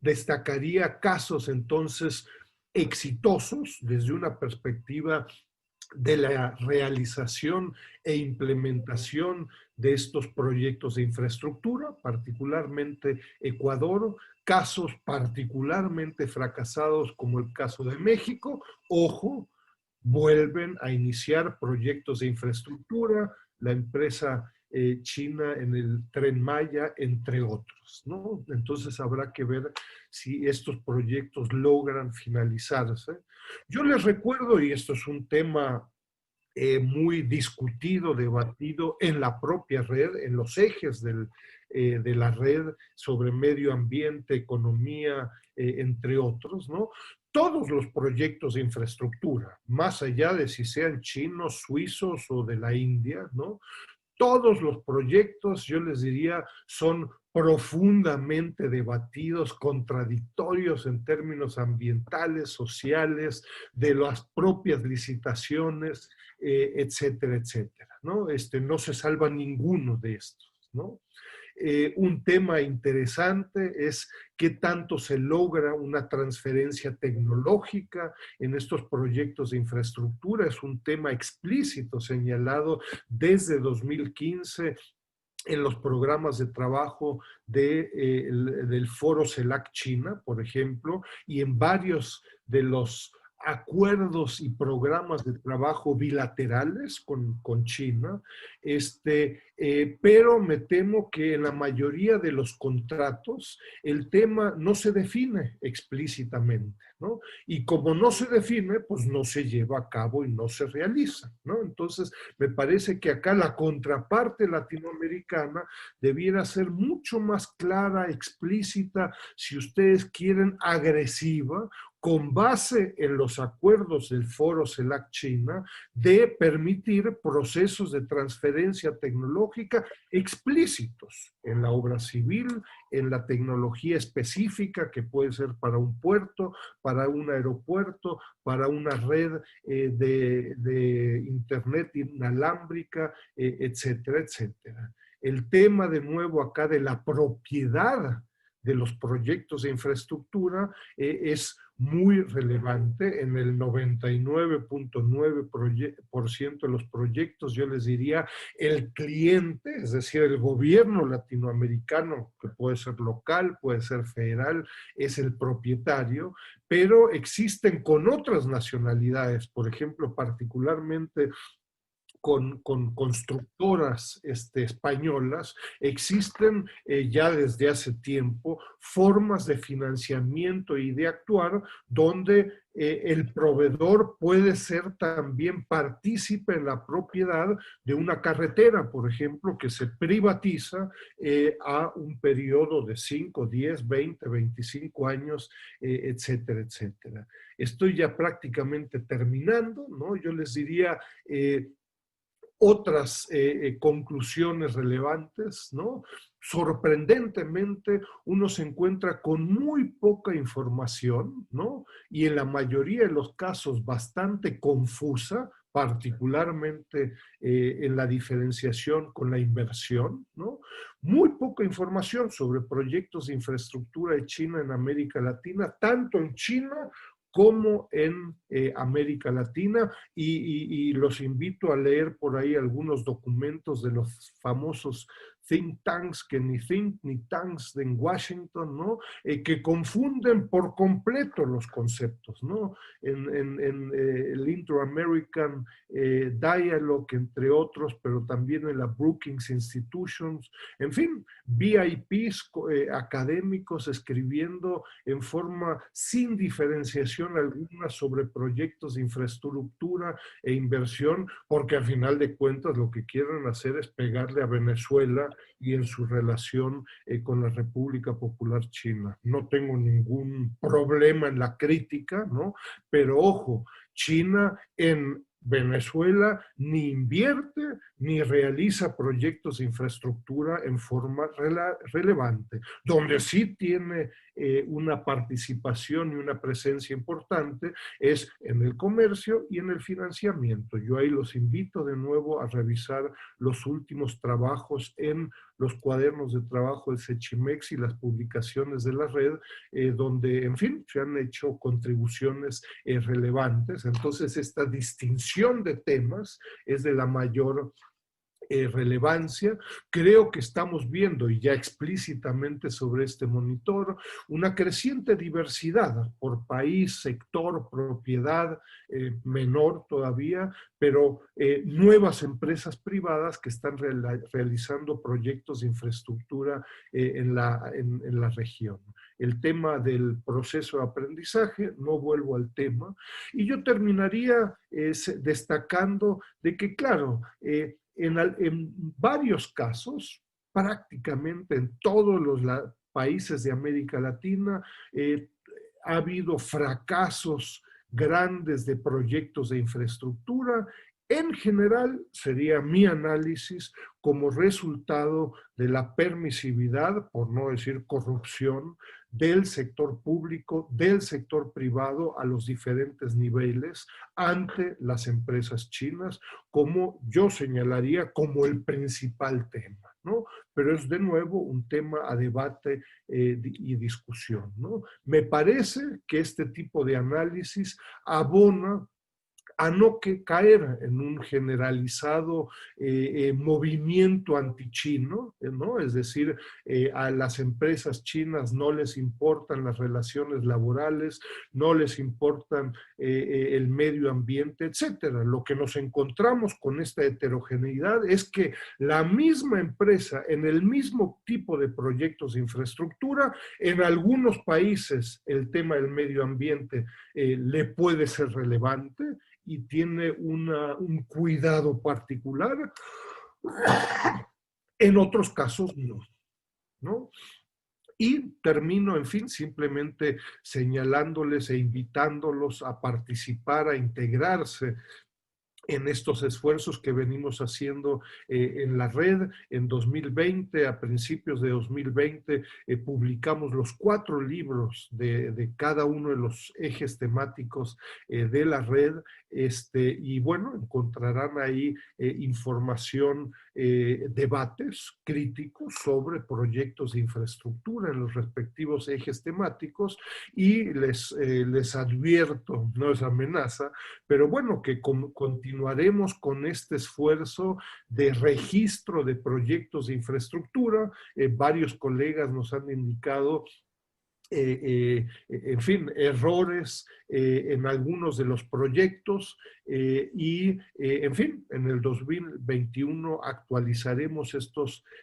Destacaría casos entonces exitosos desde una perspectiva de la realización e implementación de estos proyectos de infraestructura, particularmente Ecuador, casos particularmente fracasados como el caso de México. Ojo, vuelven a iniciar proyectos de infraestructura, la empresa China en el Tren Maya, entre otros, ¿no? Entonces habrá que ver si estos proyectos logran finalizarse. Yo les recuerdo, y esto es un tema muy discutido, debatido en la propia red, en los ejes de la red sobre medio ambiente, economía, entre otros, ¿no? todos los proyectos de infraestructura, más allá de si sean chinos, suizos o de la India, ¿no? Todos los proyectos, yo les diría, son profundamente debatidos, contradictorios en términos ambientales, sociales, de las propias licitaciones, etcétera, etcétera, ¿no? No se salva ninguno de estos, ¿no? Un tema interesante es qué tanto se logra una transferencia tecnológica en estos proyectos de infraestructura. Es un tema explícito señalado desde 2015 en los programas de trabajo del Foro CELAC China, por ejemplo, y en varios de los acuerdos y programas de trabajo bilaterales con China, pero me temo que en la mayoría de los contratos el tema no se define explícitamente, ¿no? Y como no se define, pues no se lleva a cabo y no se realiza, ¿no? Entonces, me parece que acá la contraparte latinoamericana debiera ser mucho más clara, explícita, si ustedes quieren, agresiva, con base en los acuerdos del Foro CELAC China, de permitir procesos de transferencia tecnológica explícitos en la obra civil, en la tecnología específica que puede ser para un puerto, para un aeropuerto, para una red de internet inalámbrica, etcétera, etcétera. El tema de nuevo acá de la propiedad de los proyectos de infraestructura es muy relevante. En el 99.9% de los proyectos, yo les diría, el cliente, es decir, el gobierno latinoamericano, que puede ser local, puede ser federal, es el propietario, pero existen con otras nacionalidades, por ejemplo, particularmente con constructoras españolas, existen ya desde hace tiempo formas de financiamiento y de actuar donde el proveedor puede ser también partícipe en la propiedad de una carretera, por ejemplo, que se privatiza a un periodo de 5, 10, 20, 25 años, etcétera, etcétera. Estoy ya prácticamente terminando, ¿no? Yo les diría otras conclusiones relevantes, ¿no? Sorprendentemente, uno se encuentra con muy poca información, ¿no? Y en la mayoría de los casos bastante confusa, particularmente en la diferenciación con la inversión, ¿no? Muy poca información sobre proyectos de infraestructura de China en América Latina, tanto en China como en América Latina, y los invito a leer por ahí algunos documentos de los famosos think tanks, que ni think ni tanks en Washington, ¿no? Que confunden por completo los conceptos, ¿no? En el Inter-American Dialogue, entre otros, pero también en la Brookings Institutions, en fin, VIPs académicos escribiendo en forma sin diferenciación alguna sobre proyectos de infraestructura e inversión, porque al final de cuentas lo que quieren hacer es pegarle a Venezuela y en su relación con la República Popular China. No tengo ningún problema en la crítica, ¿no? Pero ojo, China en Venezuela ni invierte ni realiza proyectos de infraestructura en forma relevante. Donde sí tiene una participación y una presencia importante es en el comercio y en el financiamiento. Yo ahí los invito de nuevo a revisar los últimos trabajos en los cuadernos de trabajo del Sechimex y las publicaciones de la red, donde, en fin, se han hecho contribuciones relevantes. Entonces, esta distinción de temas es de la mayor relevancia. Creo que estamos viendo, y ya explícitamente sobre este monitor, una creciente diversidad por país, sector, propiedad, menor todavía, pero nuevas empresas privadas que están realizando proyectos de infraestructura en la región. El tema del proceso de aprendizaje, no vuelvo al tema, y yo terminaría destacando de que, claro, en varios casos, prácticamente en todos los países de América Latina, ha habido fracasos grandes de proyectos de infraestructura. En general, sería mi análisis como resultado de la permisividad, por no decir corrupción, del sector público, del sector privado a los diferentes niveles ante las empresas chinas, como yo señalaría como el principal tema, ¿no? Pero es de nuevo un tema a debate y discusión, ¿no? Me parece que este tipo de análisis abona a no caer en un generalizado movimiento antichino, ¿no? Es decir, a las empresas chinas no les importan las relaciones laborales, no les importan el medio ambiente, etcétera. Lo que nos encontramos con esta heterogeneidad es que la misma empresa en el mismo tipo de proyectos de infraestructura, en algunos países el tema del medio ambiente le puede ser relevante, y tiene un cuidado particular, en otros casos no, ¿no? Y termino, en fin, simplemente señalándoles e invitándolos a participar, a integrarse en estos esfuerzos que venimos haciendo en la red. En 2020, a principios de 2020, publicamos los 4 libros de cada uno de los ejes temáticos de la red, y bueno, encontrarán ahí información, debates críticos sobre proyectos de infraestructura en los respectivos ejes temáticos, y les advierto, no es amenaza, pero bueno, que continuaremos con este esfuerzo de registro de proyectos de infraestructura. Varios colegas nos han indicado en fin, errores en algunos de los proyectos, y en fin, en el 2021 actualizaremos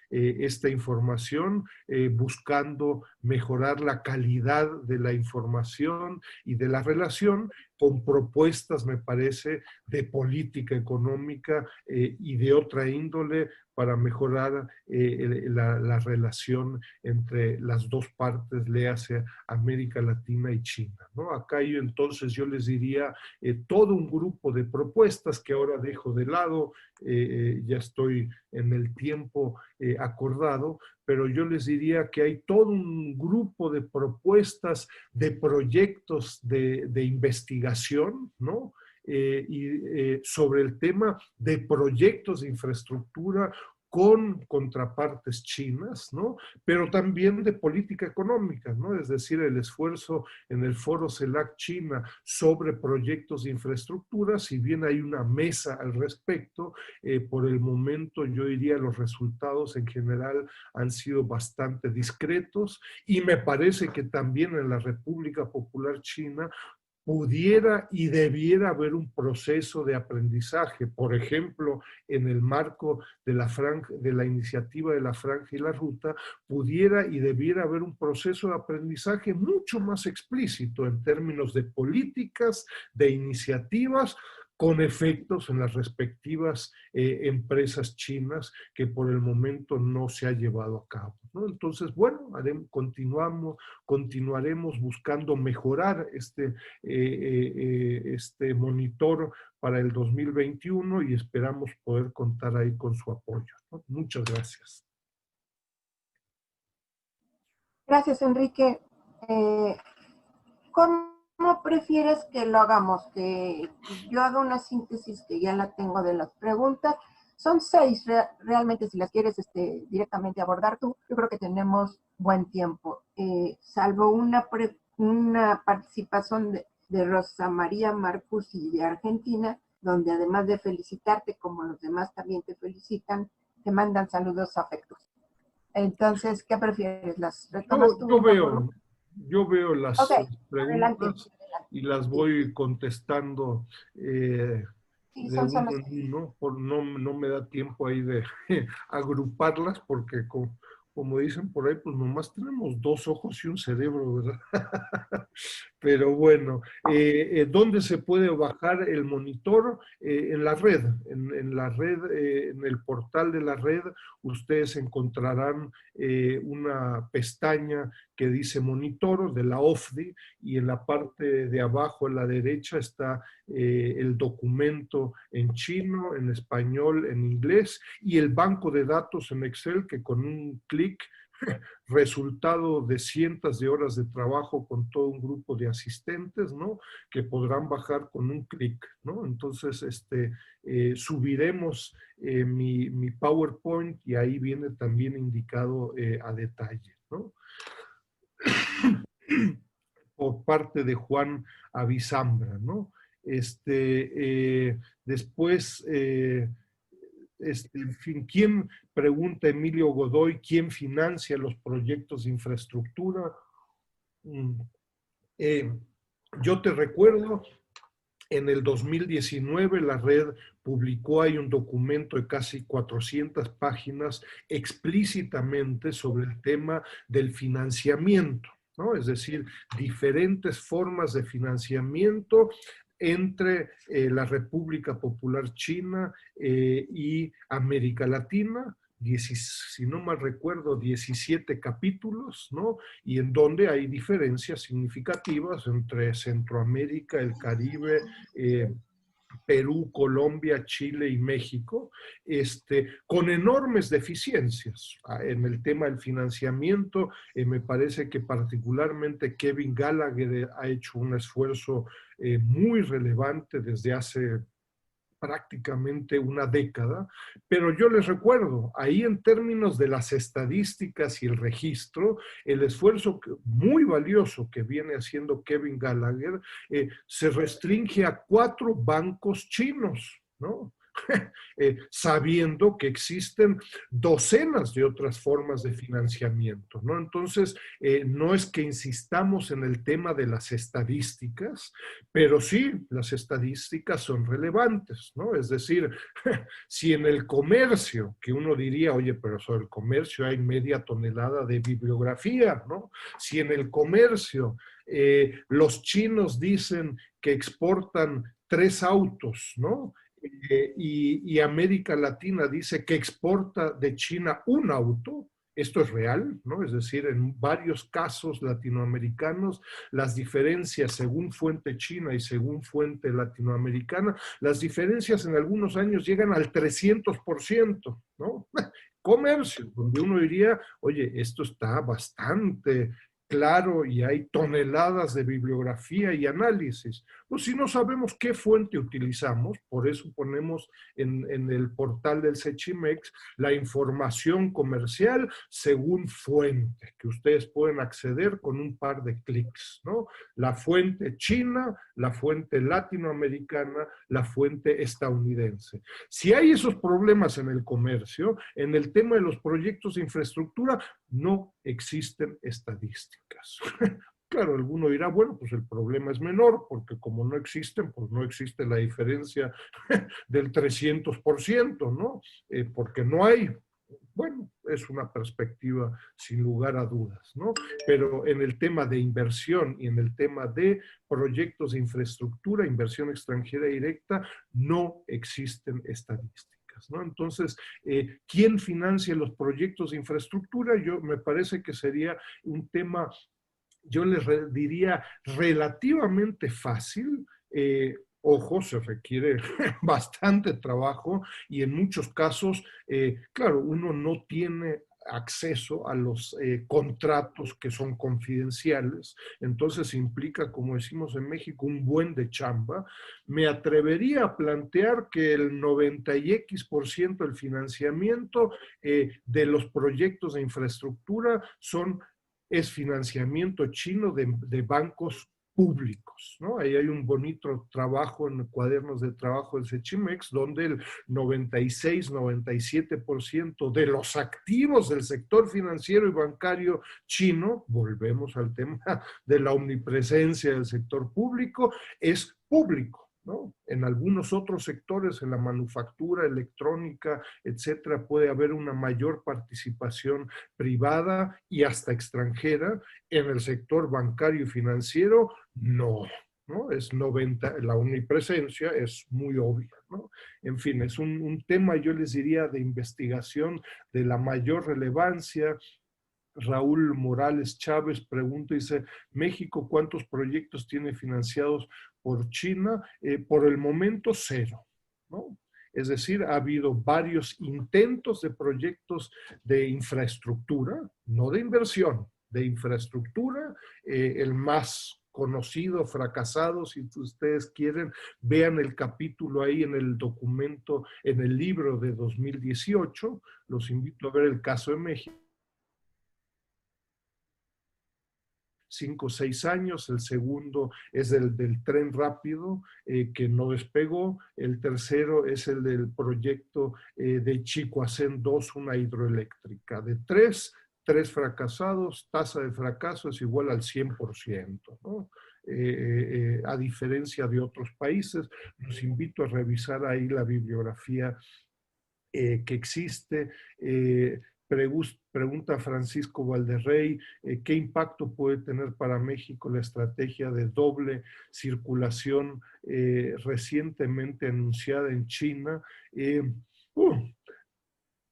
esta información, buscando mejorar la calidad de la información y de la relación, con propuestas, me parece, de política económica y de otra índole, para mejorar la relación entre las dos partes, léase América Latina y China, ¿no? Acá entonces yo les diría todo un grupo de propuestas que ahora dejo de lado, ya estoy en el tiempo acordado, pero yo les diría que hay todo un grupo de propuestas, de proyectos de investigación, ¿no? Sobre el tema de proyectos de infraestructura con contrapartes chinas, ¿no? Pero también de política económica, ¿no? Es decir, el esfuerzo en el Foro CELAC China sobre proyectos de infraestructura, si bien hay una mesa al respecto, por el momento yo diría los resultados en general han sido bastante discretos, y me parece que también en la República Popular China pudiera y debiera haber un proceso de aprendizaje, por ejemplo, en el marco de la iniciativa de la Franja y la Ruta, pudiera y debiera haber un proceso de aprendizaje mucho más explícito en términos de políticas, de iniciativas, con efectos en las respectivas empresas chinas, que por el momento no se ha llevado a cabo, ¿no? Entonces, bueno, continuaremos buscando mejorar este monitor para el 2021, y esperamos poder contar ahí con su apoyo, ¿no? Muchas gracias. Gracias, Enrique. ¿Cómo prefieres que lo hagamos? Que yo haga una síntesis, que ya la tengo, de las preguntas. Son 6 realmente, si las quieres directamente abordar tú. Yo creo que tenemos buen tiempo, salvo una participación de Rosa María Marcusi de Argentina, donde además de felicitarte, como los demás también te felicitan, te mandan saludos afectuosos. Entonces, ¿qué prefieres? ¿Las retomas tú? Yo veo las preguntas, adelante. Y las voy contestando sí, son uno en uno. No me da tiempo ahí de agruparlas, porque como dicen por ahí, pues nomás tenemos 2 ojos y un cerebro, ¿verdad? Pero bueno, ¿dónde se puede bajar el monitor? En la red, en la red, en el portal de la red, ustedes encontrarán una pestaña que dice monitor de la OFDI, y en la parte de abajo a la derecha está el documento en chino, en español, en inglés, y el banco de datos en Excel, que con un clic, resultado de cientos de horas de trabajo con todo un grupo de asistentes, ¿no? Que podrán bajar con un clic, ¿no? Entonces, subiremos mi PowerPoint, y ahí viene también indicado a detalle, ¿no? Por parte de Juan Avizambra, ¿no? Después, en fin, ¿quién, pregunta Emilio Godoy, quién financia los proyectos de infraestructura? Yo te recuerdo, en el 2019 la red publicó ahí un documento de casi 400 páginas explícitamente sobre el tema del financiamiento, ¿no? Es decir, diferentes formas de financiamiento entre la República Popular China y América Latina, si no mal recuerdo, 17 capítulos, ¿no? Y en donde hay diferencias significativas entre Centroamérica, el Caribe, Perú, Colombia, Chile y México, con enormes deficiencias en el tema del financiamiento. Me parece que particularmente Kevin Gallagher ha hecho un esfuerzo muy relevante desde hace prácticamente una década, pero yo les recuerdo, ahí en términos de las estadísticas y el registro, el esfuerzo muy valioso que viene haciendo Kevin Gallagher se restringe a 4 bancos chinos, ¿no? Sabiendo que existen docenas de otras formas de financiamiento, ¿no? Entonces, no es que insistamos en el tema de las estadísticas, pero sí, las estadísticas son relevantes, ¿no? Es decir, si en el comercio, que uno diría, oye, pero sobre el comercio hay media tonelada de bibliografía, ¿no? Si en el comercio los chinos dicen que exportan 3 autos, ¿no? Y América Latina dice que exporta de China un auto. Esto es real, ¿no? Es decir, en varios casos latinoamericanos, las diferencias según fuente china y según fuente latinoamericana, las diferencias en algunos años llegan al 300%, ¿no? Comercio, donde uno diría, oye, esto está bastante claro y hay toneladas de bibliografía y análisis. Pues si no sabemos qué fuente utilizamos, por eso ponemos en el portal del Sechimex la información comercial según fuente, que ustedes pueden acceder con un par de clics, ¿no? La fuente china, la fuente latinoamericana, la fuente estadounidense. Si hay esos problemas en el comercio, en el tema de los proyectos de infraestructura, no existen estadísticas. Claro, alguno dirá, bueno, pues el problema es menor, porque como no existen, pues no existe la diferencia del 300%, ¿no? Porque no hay. Bueno, es una perspectiva sin lugar a dudas, ¿no? Pero en el tema de inversión y en el tema de proyectos de infraestructura, inversión extranjera directa, no existen estadísticas, ¿no? Entonces, ¿quién financia los proyectos de infraestructura? Me parece que sería un tema, yo les diría, relativamente fácil. Ojo, se requiere bastante trabajo y en muchos casos, claro, uno no tiene acceso a los contratos que son confidenciales, entonces implica, como decimos en México, un buen de chamba. Me atrevería a plantear que el 90% del financiamiento de los proyectos de infraestructura es financiamiento chino de bancos públicos, ¿no? Ahí hay un bonito trabajo en cuadernos de trabajo del Sechimex, donde el 96-97% de los activos del sector financiero y bancario chino, volvemos al tema de la omnipresencia del sector público, es público, ¿no? En algunos otros sectores, en la manufactura, electrónica, etcétera, puede haber una mayor participación privada y hasta extranjera. En el sector bancario y financiero, no. ¿No? Es 90, la omnipresencia es muy obvia, ¿no? En fin, es un tema, yo les diría, de investigación de la mayor relevancia. Raúl Morales Chávez pregunta, dice, ¿México cuántos proyectos tiene financiados por China? Por el momento, 0, ¿no? Es decir, ha habido varios intentos de proyectos de infraestructura, no de inversión, de infraestructura. El más conocido, fracasado, si ustedes quieren, vean el capítulo ahí en el documento, en el libro de 2018. Los invito a ver el caso de México. 5 o 6 años, el segundo es el del tren rápido que no despegó, el tercero es el del proyecto de Chicoacén 2, una hidroeléctrica. De 3 fracasados, tasa de fracaso es igual al 100%, ¿no? A diferencia de otros países, los invito a revisar ahí la bibliografía que existe. Pregunta Francisco Valderrey, ¿qué impacto puede tener para México la estrategia de doble circulación recientemente anunciada en China?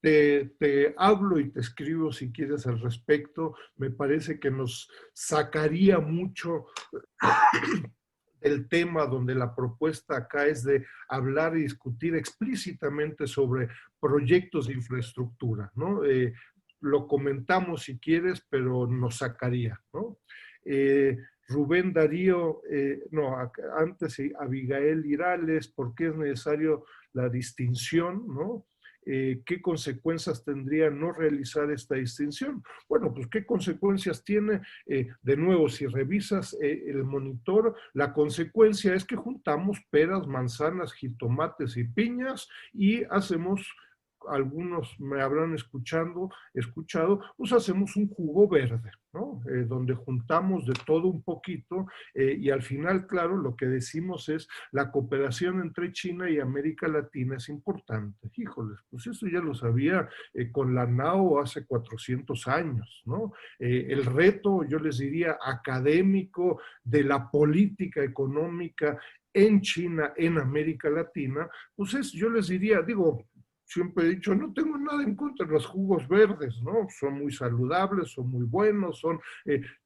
Te hablo y te escribo si quieres al respecto. Me parece que nos sacaría mucho el tema donde la propuesta acá es de hablar y discutir explícitamente sobre proyectos de infraestructura, ¿no? Lo comentamos si quieres, pero nos sacaría, ¿no? Rubén Darío, antes Abigail Irales, ¿por qué es necesario la distinción, ¿no? ¿Qué consecuencias tendría no realizar esta distinción? Bueno, pues ¿qué consecuencias tiene? De nuevo, si revisas el monitor, la consecuencia es que juntamos peras, manzanas, jitomates y piñas y hacemos, algunos me habrán escuchado, pues hacemos un jugo verde, ¿no? Donde juntamos de todo un poquito y al final, claro, lo que decimos es la cooperación entre China y América Latina es importante. Híjoles, pues eso ya lo sabía con la NAO hace 400 años, ¿no? El reto, yo les diría, académico de la política económica en China, en América Latina, pues es, yo les diría, digo, siempre he dicho, no tengo nada en contra de los jugos verdes, ¿no? Son muy saludables, son muy buenos,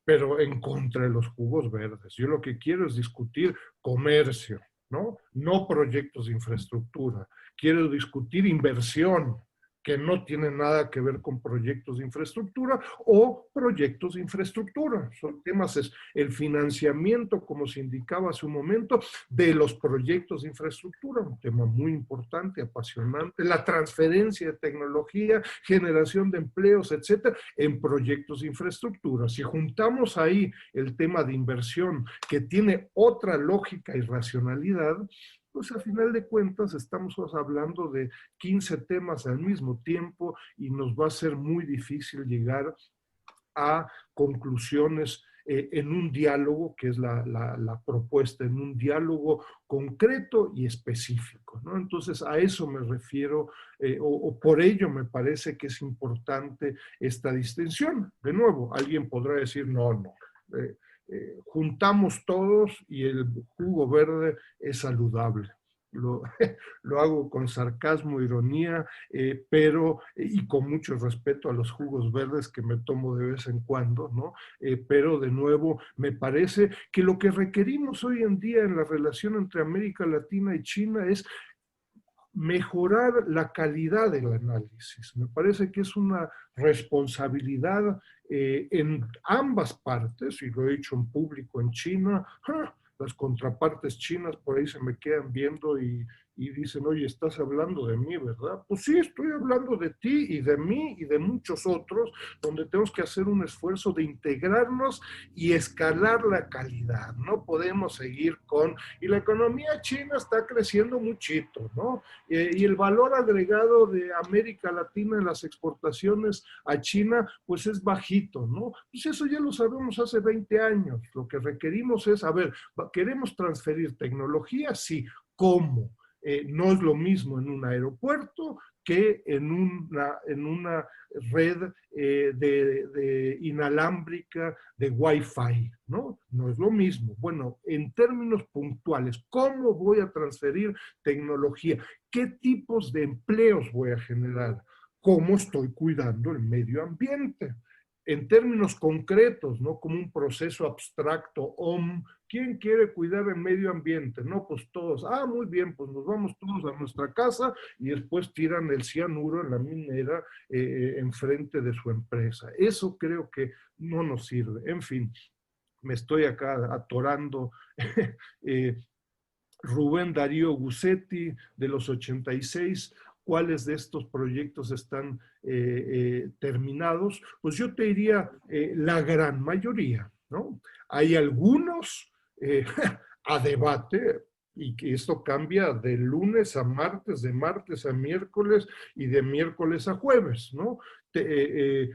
pero en contra de los jugos verdes. Yo lo que quiero es discutir comercio, ¿no? No proyectos de infraestructura. Quiero discutir inversión, que no tiene nada que ver con proyectos de infraestructura o proyectos de infraestructura. Son temas, es el financiamiento, como se indicaba hace un momento, de los proyectos de infraestructura, un tema muy importante, apasionante, la transferencia de tecnología, generación de empleos, etcétera, en proyectos de infraestructura. Si juntamos ahí el tema de inversión, que tiene otra lógica y racionalidad, pues a final de cuentas estamos hablando de 15 temas al mismo tiempo y nos va a ser muy difícil llegar a conclusiones en un diálogo, que es la propuesta, en un diálogo concreto y específico, ¿no? Entonces a eso me refiero, o por ello me parece que es importante esta distinción. De nuevo, alguien podrá decir, no, juntamos todos y el jugo verde es saludable. Lo hago con sarcasmo, ironía, pero, y con mucho respeto a los jugos verdes que me tomo de vez en cuando, ¿no? Pero de nuevo, me parece que lo que requerimos hoy en día en la relación entre América Latina y China es mejorar la calidad del análisis. Me parece que es una responsabilidad en ambas partes, y lo he dicho en público en China. Las contrapartes chinas por ahí se me quedan viendo y y dicen, oye, estás hablando de mí, ¿verdad? Pues sí, estoy hablando de ti y de mí y de muchos otros, donde tenemos que hacer un esfuerzo de integrarnos y escalar la calidad. No podemos seguir con... Y la economía china está creciendo muchito, ¿no? Y el valor agregado de América Latina en las exportaciones a China, pues es bajito, ¿no? Pues eso ya lo sabemos hace 20 años. Lo que requerimos es, a ver, ¿queremos transferir tecnología? Sí. ¿Cómo? No es lo mismo en un aeropuerto que en una red de inalámbrica de Wi-Fi, ¿no? No es lo mismo. Bueno, en términos puntuales, ¿cómo voy a transferir tecnología? ¿Qué tipos de empleos voy a generar? ¿Cómo estoy cuidando el medio ambiente? En términos concretos, no como un proceso abstracto, ¿quién quiere cuidar el medio ambiente? No, pues todos. Ah, muy bien, pues nos vamos todos a nuestra casa y después tiran el cianuro en la minera enfrente de su empresa. Eso creo que no nos sirve. En fin, me estoy acá atorando. Rubén Darío Gussetti, de los 86, ¿cuáles de estos proyectos están terminados? Pues yo te diría la gran mayoría, ¿no? Hay algunos a debate, y que esto cambia de lunes a martes, de martes a miércoles y de miércoles a jueves, ¿no?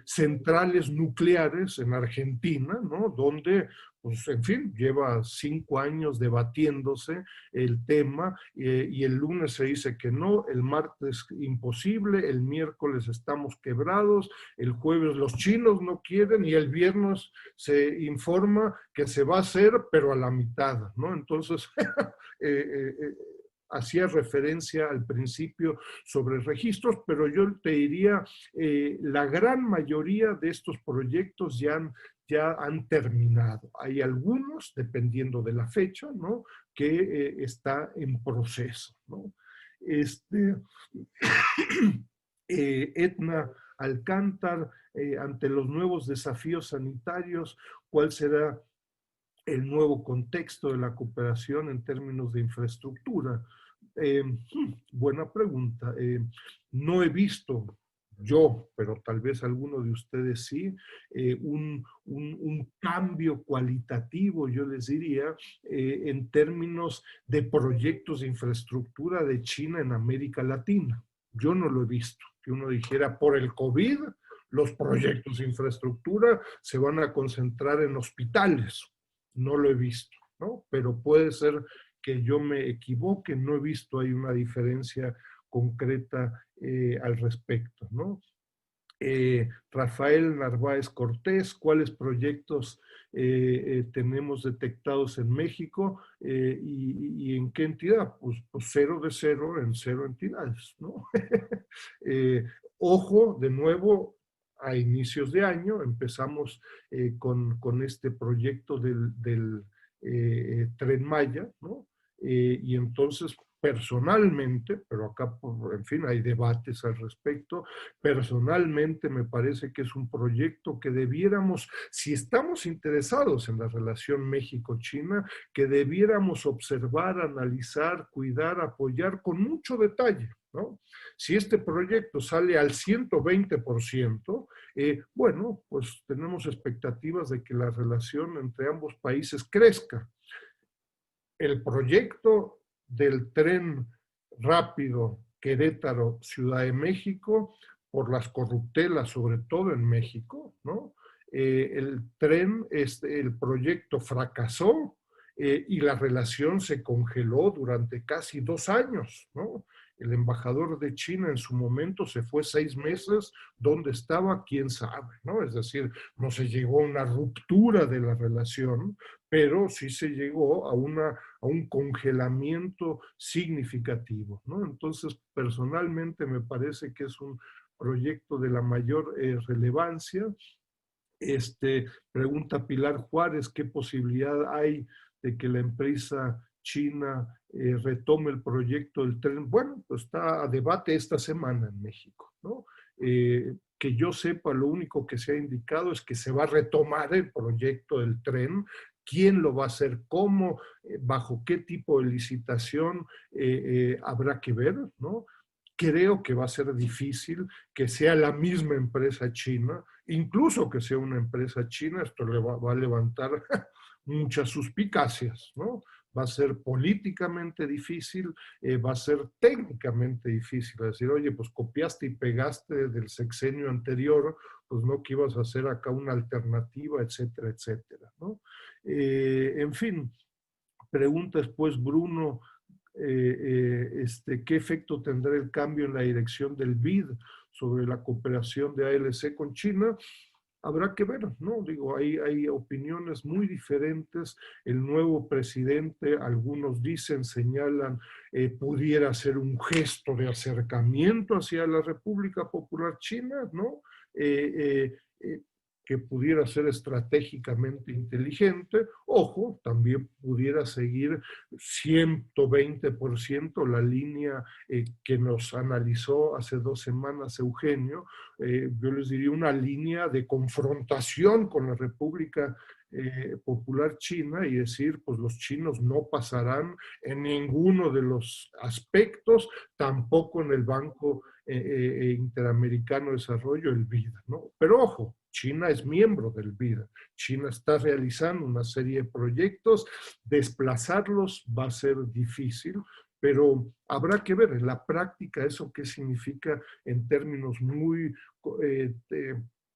Centrales nucleares en Argentina, ¿no? Donde, pues, en fin, lleva 5 años debatiéndose el tema y el lunes se dice que no, el martes imposible, el miércoles estamos quebrados, el jueves los chinos no quieren y el viernes se informa que se va a hacer, pero a la mitad, ¿no? Entonces, hacía referencia al principio sobre registros, pero yo te diría, la gran mayoría de estos proyectos ya han terminado. Hay algunos, dependiendo de la fecha, ¿no?, que está en proceso, ¿no? Etna Alcántar, ante los nuevos desafíos sanitarios, ¿cuál será el nuevo contexto de la cooperación en términos de infraestructura? Buena pregunta. No he visto yo, pero tal vez alguno de ustedes sí, un cambio cualitativo, yo les diría, en términos de proyectos de infraestructura de China en América Latina. Yo no lo he visto. Que uno dijera, por el COVID, los proyectos de infraestructura se van a concentrar en hospitales. No lo he visto, ¿no? Pero puede ser que yo me equivoque, no he visto ahí una diferencia concreta al respecto, ¿no? Rafael Narváez Cortés, ¿cuáles proyectos tenemos detectados en México y en qué entidad? Pues 0 de 0 en 0 entidades, ¿no? Ojo, de nuevo, a inicios de año empezamos con este proyecto del Tren Maya, ¿no? Y entonces personalmente, pero acá, en fin, hay debates al respecto, personalmente me parece que es un proyecto que debiéramos, si estamos interesados en la relación México-China, que debiéramos observar, analizar, cuidar, apoyar con mucho detalle, ¿no? Si este proyecto sale al 120%, bueno, pues tenemos expectativas de que la relación entre ambos países crezca. El proyecto del tren rápido Querétaro-Ciudad de México, por las corruptelas, sobre todo en México, ¿no? El proyecto fracasó y la relación se congeló durante casi 2 años, ¿no? El embajador de China en su momento se fue 6 meses, ¿dónde estaba? ¿Quién sabe? ¿No? Es decir, no se llegó a una ruptura de la relación, pero sí se llegó a un congelamiento significativo, ¿no? Entonces, personalmente me parece que es un proyecto de la mayor relevancia. Pregunta Pilar Juárez, ¿qué posibilidad hay de que la empresa china retome el proyecto del tren? Bueno, pues está a debate esta semana en México, ¿no? Que yo sepa, lo único que se ha indicado es que se va a retomar el proyecto del tren, quién lo va a hacer, cómo, bajo qué tipo de licitación, habrá que ver, ¿no? Creo que va a ser difícil que sea la misma empresa china, incluso que sea una empresa china, esto le va a levantar muchas suspicacias, ¿no? Va a ser políticamente difícil, va a ser técnicamente difícil. Es decir, oye, pues copiaste y pegaste del sexenio anterior, pues no que ibas a hacer acá una alternativa, etcétera, etcétera, ¿no? En fin, pregunta después Bruno, ¿qué efecto tendrá el cambio en la dirección del BID sobre la cooperación de ALC con China? Habrá que ver, ¿no? Digo, hay opiniones muy diferentes. El nuevo presidente, algunos dicen, señalan, pudiera ser un gesto de acercamiento hacia la República Popular China, ¿no? Que pudiera ser estratégicamente inteligente. Ojo, también pudiera seguir 120% la línea que nos analizó hace 2 semanas Eugenio. Yo les diría una línea de confrontación con la República Popular China y decir, pues los chinos no pasarán en ninguno de los aspectos, tampoco en el Banco Interamericano de Desarrollo, el BID, ¿no? Pero ojo, China es miembro del BID. China está realizando una serie de proyectos, desplazarlos va a ser difícil, pero habrá que ver en la práctica eso qué significa en términos muy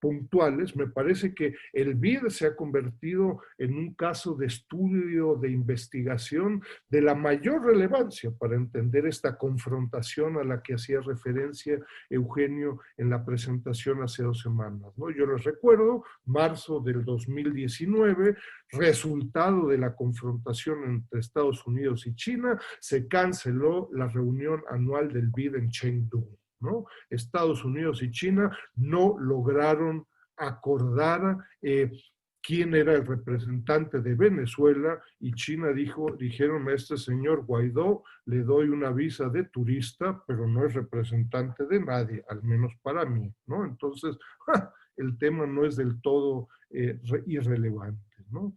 puntuales. Me parece que el BID se ha convertido en un caso de estudio, de investigación de la mayor relevancia para entender esta confrontación a la que hacía referencia Eugenio en la presentación hace 2 semanas, ¿no? Yo les recuerdo, marzo del 2019, resultado de la confrontación entre Estados Unidos y China, se canceló la reunión anual del BID en Chengdu, ¿no? Estados Unidos y China no lograron acordar quién era el representante de Venezuela y China dijeron a este señor Guaidó le doy una visa de turista, pero no es representante de nadie, al menos para mí, ¿no? Entonces, el tema no es del todo irrelevante, ¿no?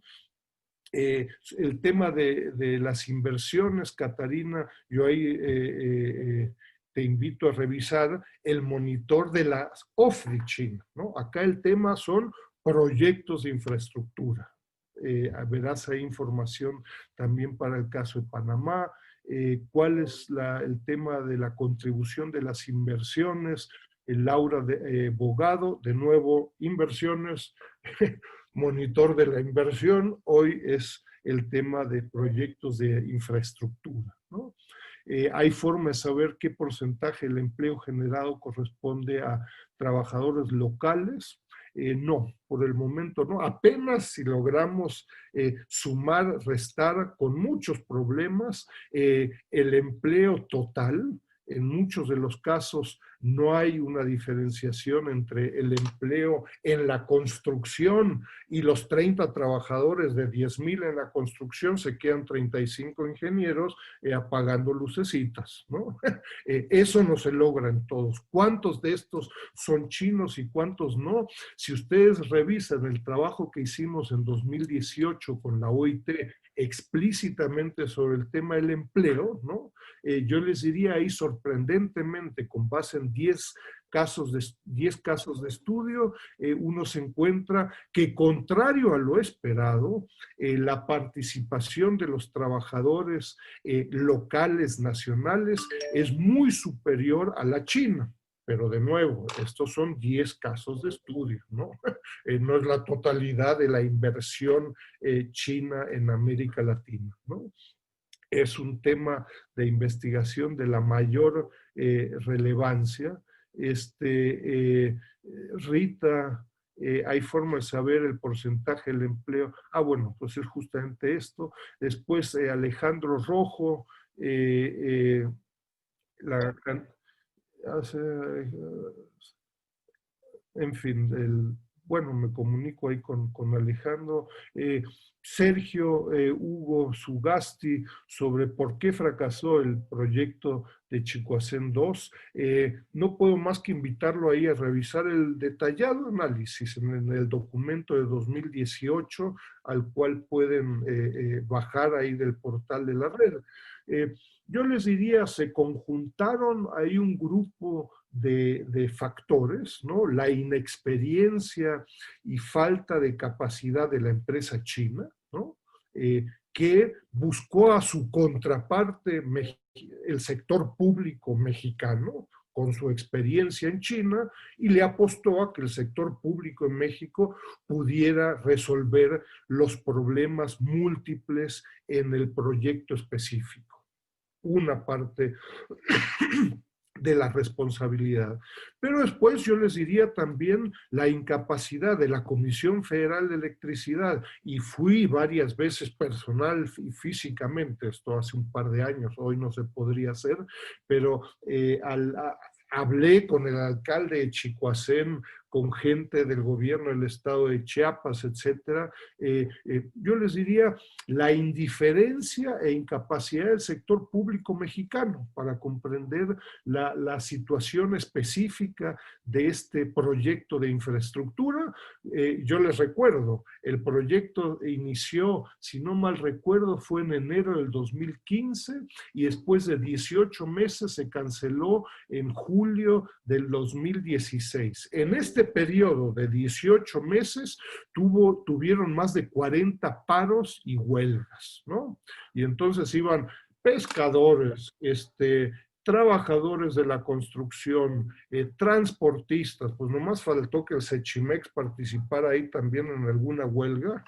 El tema de las inversiones, Catarina, yo ahí te invito a revisar el monitor de la OFDI China, ¿no? Acá el tema son proyectos de infraestructura. Verás ahí información también para el caso de Panamá. ¿Cuál es el tema de la contribución de las inversiones? Laura Bogado, de nuevo, inversiones, monitor de la inversión, hoy es el tema de proyectos de infraestructura, ¿no? Hay forma de saber qué porcentaje del empleo generado corresponde a trabajadores locales. No, por el momento no. Apenas si logramos sumar, restar con muchos problemas el empleo total. En muchos de los casos no hay una diferenciación entre el empleo en la construcción y los 30 trabajadores de 10,000 en la construcción, se quedan 35 ingenieros apagando lucecitas, ¿no? Eso no se logra en todos. ¿Cuántos de estos son chinos y cuántos no? Si ustedes revisan el trabajo que hicimos en 2018 con la OIT explícitamente sobre el tema del empleo, ¿no? Yo les diría ahí sorprendentemente, con base en 10 casos de estudio, uno se encuentra que, contrario a lo esperado, la participación de los trabajadores locales, nacionales, es muy superior a la China. Pero de nuevo, estos son 10 casos de estudio, ¿no? No es la totalidad de la inversión china en América Latina, ¿no? Es un tema de investigación de la mayor relevancia. Rita, hay forma de saber el porcentaje del empleo. Bueno, pues es justamente esto. Después Alejandro Rojo, en fin, bueno, me comunico ahí con Alejandro. Sergio Hugo Sugasti sobre por qué fracasó el proyecto de Chicoacén 2. No puedo más que invitarlo ahí a revisar el detallado análisis en el documento de 2018, al cual pueden bajar ahí del portal de la red. Yo les diría, se conjuntaron ahí un grupo de factores, ¿no? La inexperiencia y falta de capacidad de la empresa china, ¿no? Que buscó a su contraparte el sector público mexicano con su experiencia en China y le apostó a que el sector público en México pudiera resolver los problemas múltiples en el proyecto específico. Una parte de la responsabilidad. Pero después yo les diría también la incapacidad de la Comisión Federal de Electricidad, y fui varias veces personal y físicamente, esto hace un par de años, hoy no se podría hacer, pero hablé con el alcalde de Chicoacén, con gente del gobierno del estado de Chiapas, etcétera. Yo les diría la indiferencia e incapacidad del sector público mexicano para comprender la situación específica de este proyecto de infraestructura. Yo les recuerdo, el proyecto inició, si no mal recuerdo, fue en enero del 2015 y después de 18 meses se canceló en julio del 2016. En este periodo de 18 meses tuvieron más de 40 paros y huelgas, ¿no? Y entonces iban pescadores, trabajadores de la construcción, transportistas, pues nomás faltó que el Sechimex participara ahí también en alguna huelga,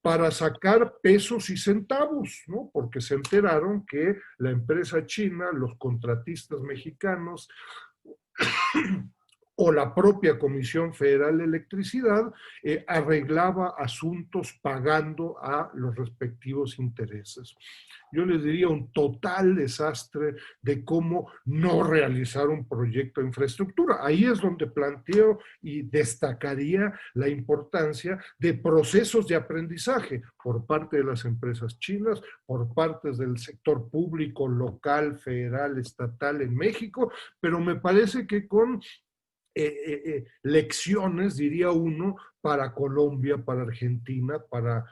para sacar pesos y centavos, ¿no? Porque se enteraron que la empresa china, los contratistas mexicanos o la propia Comisión Federal de Electricidad arreglaba asuntos pagando a los respectivos intereses. Yo les diría un total desastre de cómo no realizar un proyecto de infraestructura. Ahí es donde planteo y destacaría la importancia de procesos de aprendizaje por parte de las empresas chinas, por parte del sector público, local, federal, estatal en México, pero me parece que con lecciones, diría uno, para Colombia, para Argentina, para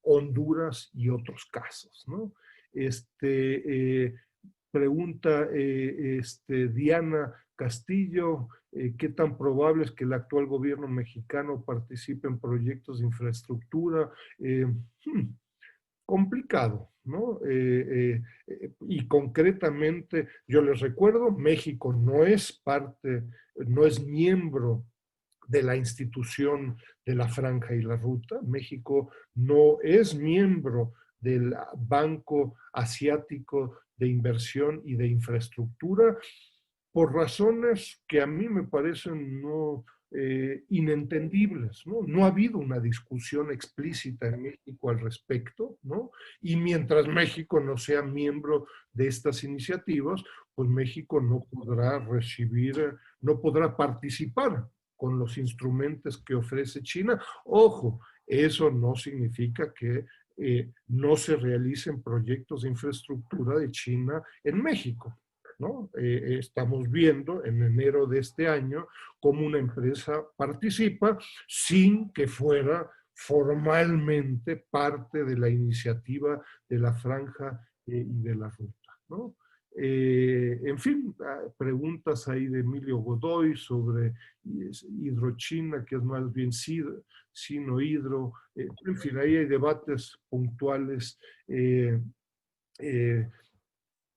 Honduras y otros casos, ¿no? Pregunta Diana Castillo, ¿qué tan probable es que el actual gobierno mexicano participe en proyectos de infraestructura? Complicado, ¿no? Y concretamente, yo les recuerdo, México no es parte, no es miembro de la institución de la Franja y la Ruta. México no es miembro del Banco Asiático de Inversión y de Infraestructura, por razones que a mí me parecen inentendibles, ¿no? No ha habido una discusión explícita en México al respecto, ¿no? Y mientras México no sea miembro de estas iniciativas, pues México no podrá recibir, no podrá participar con los instrumentos que ofrece China. Ojo, eso no significa que no se realicen proyectos de infraestructura de China en México, ¿no? Estamos viendo en enero de este año cómo una empresa participa sin que fuera formalmente parte de la iniciativa de la Franja y de la Ruta, ¿no? En fin, preguntas ahí de Emilio Godoy sobre Hidrochina, que es más bien Sino-Hidro, en fin, ahí hay debates puntuales.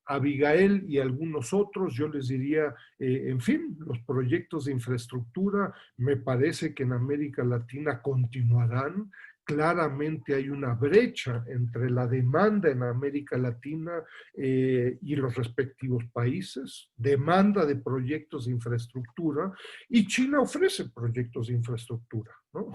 Abigail y algunos otros, yo les diría, en fin, los proyectos de infraestructura me parece que en América Latina continuarán. Claramente hay una brecha entre la demanda en América Latina y los respectivos países, demanda de proyectos de infraestructura, y China ofrece proyectos de infraestructura, ¿no?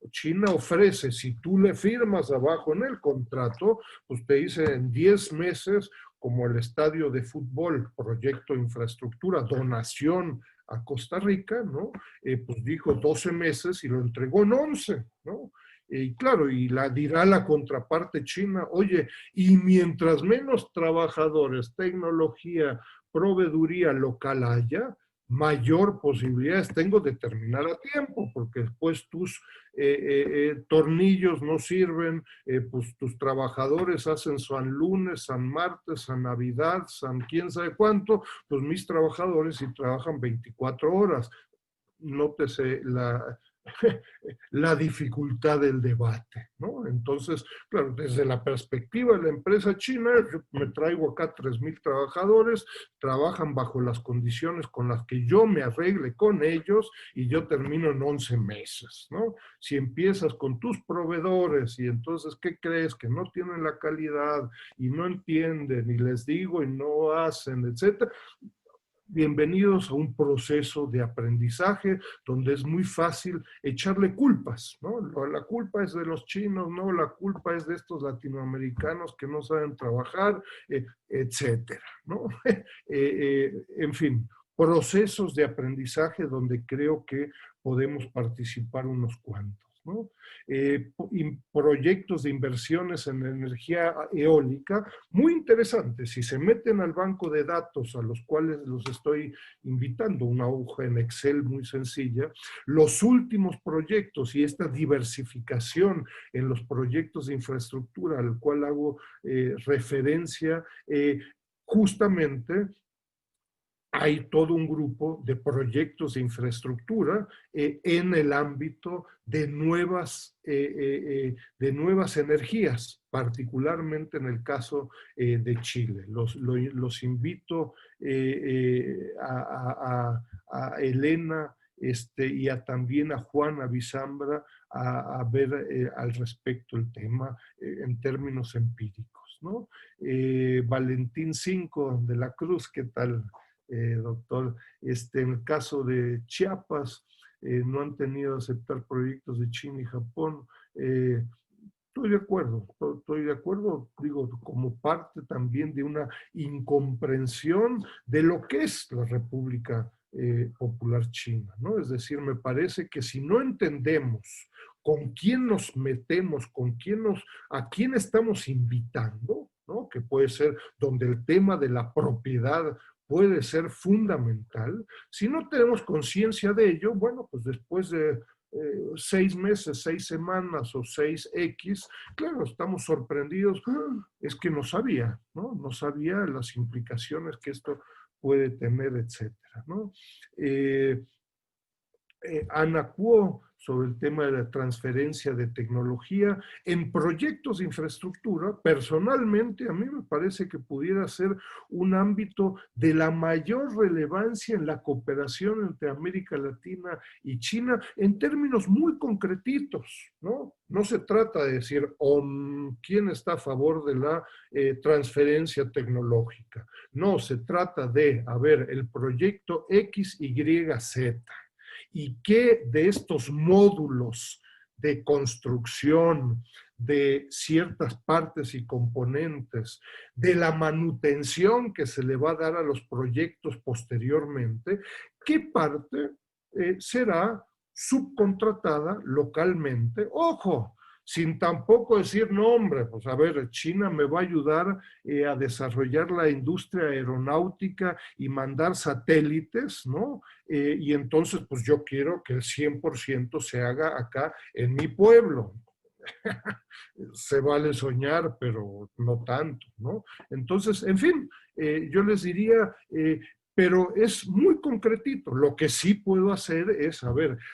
China ofrece, si tú le firmas abajo en el contrato, pues te dice en 10 meses, como el estadio de fútbol, proyecto de infraestructura, donación a Costa Rica, ¿no? Pues dijo 12 meses y lo entregó en 11, ¿no? Y claro, y dirá la contraparte china, oye, y mientras menos trabajadores, tecnología, proveeduría local haya, mayor posibilidades tengo de terminar a tiempo, porque después tus tornillos no sirven, pues tus trabajadores hacen San Lunes, San Martes, San Navidad, San quién sabe cuánto, pues mis trabajadores sí trabajan 24 horas. Nótese la dificultad del debate, ¿no? Entonces, claro, desde la perspectiva de la empresa china, yo me traigo acá 3,000 trabajadores, trabajan bajo las condiciones con las que yo me arregle con ellos y yo termino en 11 meses, ¿no? Si empiezas con tus proveedores y entonces, ¿qué crees? Que no tienen la calidad y no entienden y les digo y no hacen, etcétera. Bienvenidos a un proceso de aprendizaje donde es muy fácil echarle culpas, ¿no? La culpa es de los chinos, no, la culpa es de estos latinoamericanos que no saben trabajar, etcétera, ¿no? En fin, procesos de aprendizaje donde creo que podemos participar unos cuantos, ¿no? Proyectos de inversiones en energía eólica, muy interesantes. Si se meten al banco de datos a los cuales los estoy invitando, una hoja en Excel muy sencilla, los últimos proyectos y esta diversificación en los proyectos de infraestructura al cual hago referencia, justamente hay todo un grupo de proyectos de infraestructura en el ámbito de nuevas energías, particularmente en el caso de Chile. Los invito a Elena y también a Juana Bisambra a ver al respecto el tema en términos empíricos, ¿no? Valentín Cinco de la Cruz, ¿qué tal? Doctor, en el caso de Chiapas, no han tenido que aceptar proyectos de China y Japón. Estoy de acuerdo, digo, como parte también de una incomprensión de lo que es la República Popular China, ¿no? Es decir, me parece que si no entendemos con quién nos metemos, a quién estamos invitando, ¿no? Que puede ser donde el tema de la propiedad puede ser fundamental. Si no tenemos conciencia de ello, bueno, pues después de 6 meses, 6 semanas o 6X, claro, estamos sorprendidos. Es que no sabía, ¿no? No sabía las implicaciones que esto puede tener, etcétera, ¿no? Ana Kuo, sobre el tema de la transferencia de tecnología en proyectos de infraestructura, personalmente a mí me parece que pudiera ser un ámbito de la mayor relevancia en la cooperación entre América Latina y China en términos muy concretitos, ¿no? No se trata de decir quién está a favor de la transferencia tecnológica. No, se trata de, el proyecto X, Y, Z. Y qué de estos módulos de construcción de ciertas partes y componentes, de la manutención que se le va a dar a los proyectos posteriormente, qué parte será subcontratada localmente. ¡Ojo! Sin tampoco decir, no hombre, pues China me va a ayudar a desarrollar la industria aeronáutica y mandar satélites, ¿no? Y entonces, pues yo quiero que el 100% se haga acá en mi pueblo. Se vale soñar, pero no tanto, ¿no? Entonces, en fin, yo les diría... pero es muy concretito. Lo que sí puedo hacer es,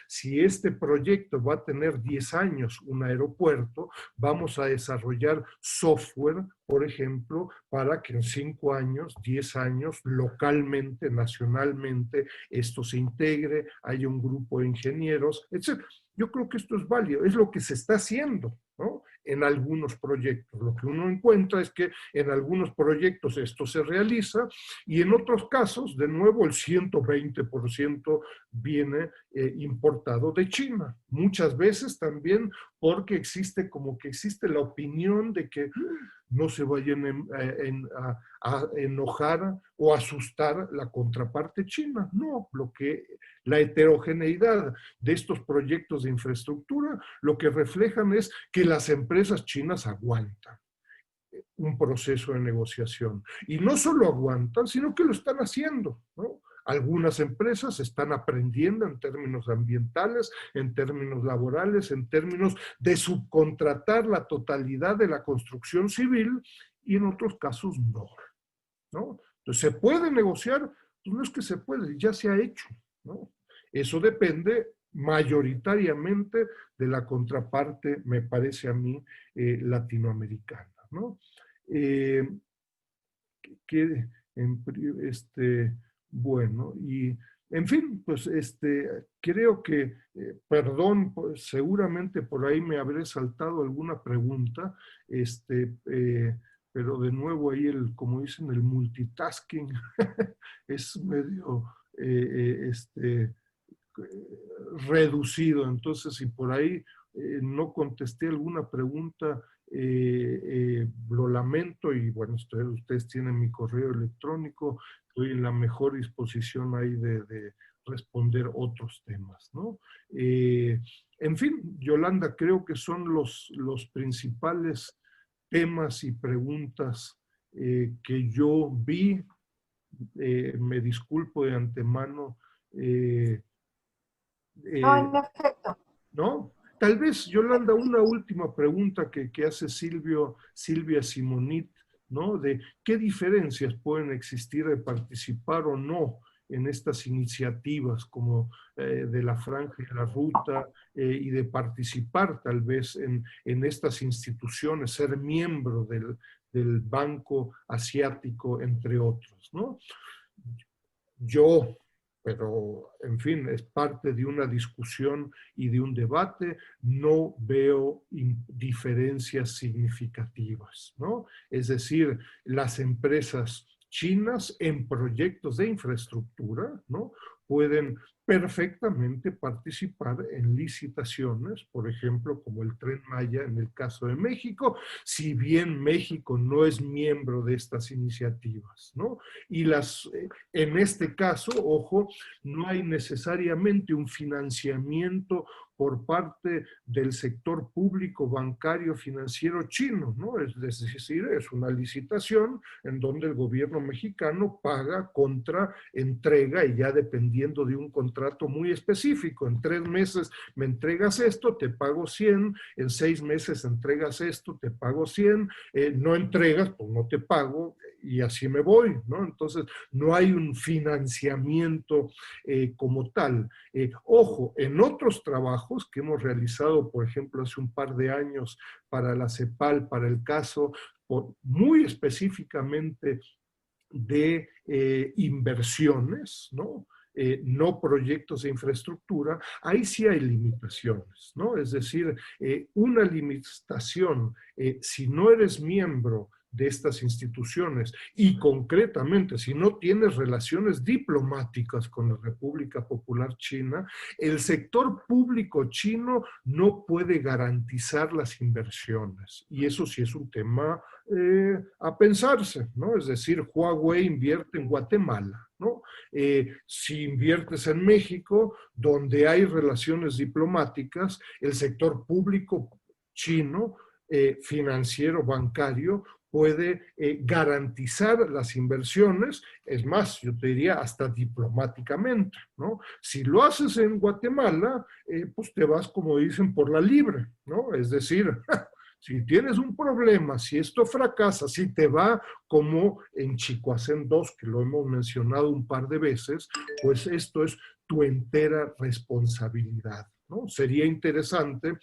si este proyecto va a tener 10 años, un aeropuerto, vamos a desarrollar software, por ejemplo, para que en 5 años, 10 años, localmente, nacionalmente, esto se integre, haya un grupo de ingenieros, etc. Yo creo que esto es válido, es lo que se está haciendo, ¿no? En algunos proyectos. Lo que uno encuentra es que en algunos proyectos esto se realiza y en otros casos, de nuevo, el 120% viene importado de China. Muchas veces también porque existe como que existe la opinión de que no se vayan a enojar o asustar la contraparte china. No, la heterogeneidad de estos proyectos de infraestructura lo que reflejan es que las empresas chinas aguantan un proceso de negociación. Y no solo aguantan, sino que lo están haciendo, ¿no? Algunas empresas están aprendiendo en términos ambientales, en términos laborales, en términos de subcontratar la totalidad de la construcción civil, y en otros casos no, ¿no? Entonces, ¿se puede negociar? Pues no es que se puede, ya se ha hecho, ¿no? Eso depende mayoritariamente de la contraparte, me parece a mí, latinoamericana, ¿no? Bueno, y en fin, pues creo que, perdón, pues, seguramente por ahí me habré saltado alguna pregunta, pero de nuevo ahí como dicen, el multitasking es medio reducido. Entonces, si por ahí no contesté alguna pregunta, lo lamento, y bueno, ustedes tienen mi correo electrónico, estoy en la mejor disposición ahí de responder otros temas, ¿no? En fin, Yolanda, creo que son los principales temas y preguntas que yo vi. Me disculpo de antemano. No, en efecto. ¿No? Tal vez, Yolanda, una última pregunta que hace Silvia Simonit, ¿no? De qué diferencias pueden existir de participar o no en estas iniciativas como de la Franja y la Ruta, y de participar tal vez en estas instituciones, ser miembro del Banco Asiático, entre otros, ¿no? Pero en fin, es parte de una discusión y de un debate, no veo diferencias significativas, ¿no? Es decir, las empresas chinas en proyectos de infraestructura, ¿no?, pueden perfectamente participar en licitaciones, por ejemplo, como el Tren Maya en el caso de México, si bien México no es miembro de estas iniciativas, ¿no? Y en este caso, ojo, no hay necesariamente un financiamiento por parte del sector público bancario financiero chino, ¿no? Es decir, es una licitación en donde el gobierno mexicano paga contra entrega, y ya dependiendo de un contrato muy específico, en 3 meses me entregas esto, te pago 100, en 6 meses entregas esto, te pago 100, no entregas, pues no te pago, y así me voy, ¿no? Entonces, no hay un financiamiento como tal. Ojo, en otros trabajos que hemos realizado, por ejemplo, hace un par de años para la CEPAL, para el caso muy específicamente de inversiones, ¿no? No proyectos de infraestructura, ahí sí hay limitaciones, ¿no? Es decir, una limitación, si no eres miembro de estas instituciones, y concretamente si no tienes relaciones diplomáticas con la República Popular China, el sector público chino no puede garantizar las inversiones, y eso sí es un tema a pensarse, ¿no? Es decir, Huawei invierte en Guatemala, ¿no? Si inviertes en México, donde hay relaciones diplomáticas, el sector público chino, financiero, bancario, puede garantizar las inversiones, es más, yo te diría hasta diplomáticamente, ¿no? Si lo haces en Guatemala, pues te vas, como dicen, por la libre, ¿no? Es decir, si tienes un problema, si esto fracasa, si te va como en Chicoacén 2, que lo hemos mencionado un par de veces, pues esto es tu entera responsabilidad, ¿no? Sería interesante,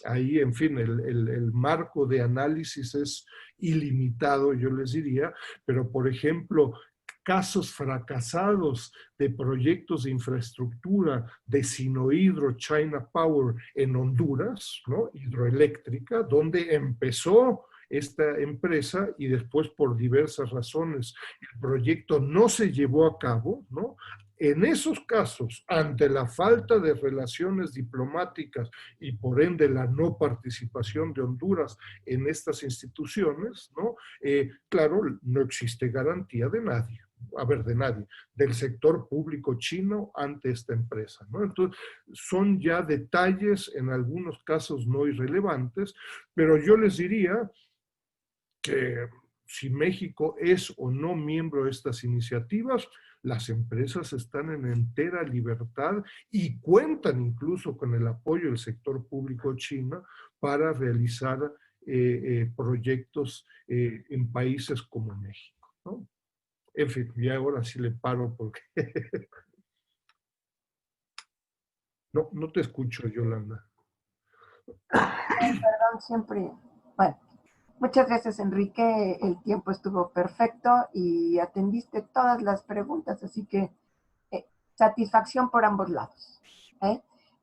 ahí, en fin, el marco de análisis es ilimitado, yo les diría, pero por ejemplo, casos fracasados de proyectos de infraestructura de Sinohydro, China Power en Honduras, ¿no? Hidroeléctrica, donde empezó esta empresa y después por diversas razones el proyecto no se llevó a cabo, ¿no? en esos casos, ante la falta de relaciones diplomáticas y por ende la no participación de Honduras en estas instituciones, ¿no? Claro, no existe garantía de nadie. De nadie, del sector público chino ante esta empresa, ¿no? Entonces, son ya detalles, en algunos casos no irrelevantes, pero yo les diría que si México es o no miembro de estas iniciativas, las empresas están en entera libertad y cuentan incluso con el apoyo del sector público chino para realizar proyectos en países como México, ¿no? En fin, y ahora sí le paro porque... No te escucho, Yolanda. Perdón, siempre... Bueno, muchas gracias, Enrique. El tiempo estuvo perfecto y atendiste todas las preguntas, así que satisfacción por ambos lados.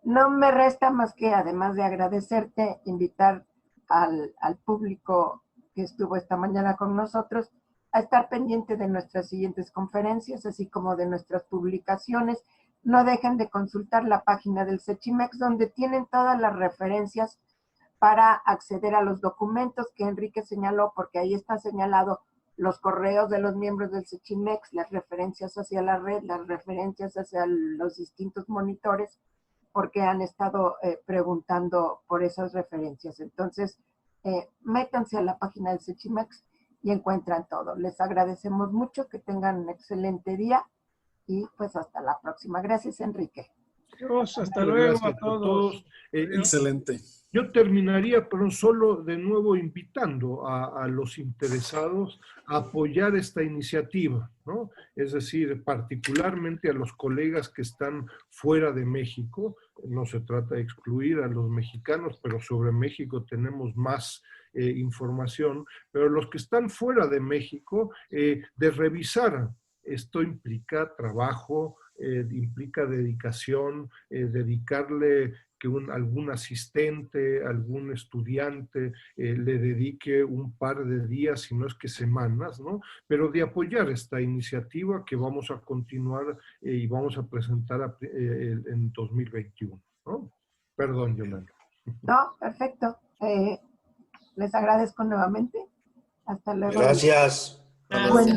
No me resta más que, además de agradecerte, invitar al público que estuvo esta mañana con nosotros a estar pendiente de nuestras siguientes conferencias, así como de nuestras publicaciones. No dejen de consultar la página del Sechimex, donde tienen todas las referencias para acceder a los documentos que Enrique señaló, porque ahí está señalado los correos de los miembros del Sechimex, las referencias hacia la red, las referencias hacia los distintos monitores, porque han estado preguntando por esas referencias. Entonces, métanse a la página del Sechimex y encuentran todo. Les agradecemos mucho, que tengan un excelente día y pues hasta la próxima. Gracias, Enrique. Dios, hasta luego a todos. Excelente. Yo terminaría, pero solo de nuevo invitando a los interesados a apoyar esta iniciativa, ¿no? Es decir, particularmente a los colegas que están fuera de México. No se trata de excluir a los mexicanos, pero sobre México tenemos más información, pero los que están fuera de México, de revisar. Esto implica trabajo, implica dedicación, dedicarle que algún asistente, algún estudiante le dedique un par de días, si no es que semanas, ¿no? Pero de apoyar esta iniciativa que vamos a continuar y vamos a presentar en 2021, ¿no? Perdón, Yolanda. No, perfecto. Les agradezco nuevamente. Hasta luego. Gracias. Buen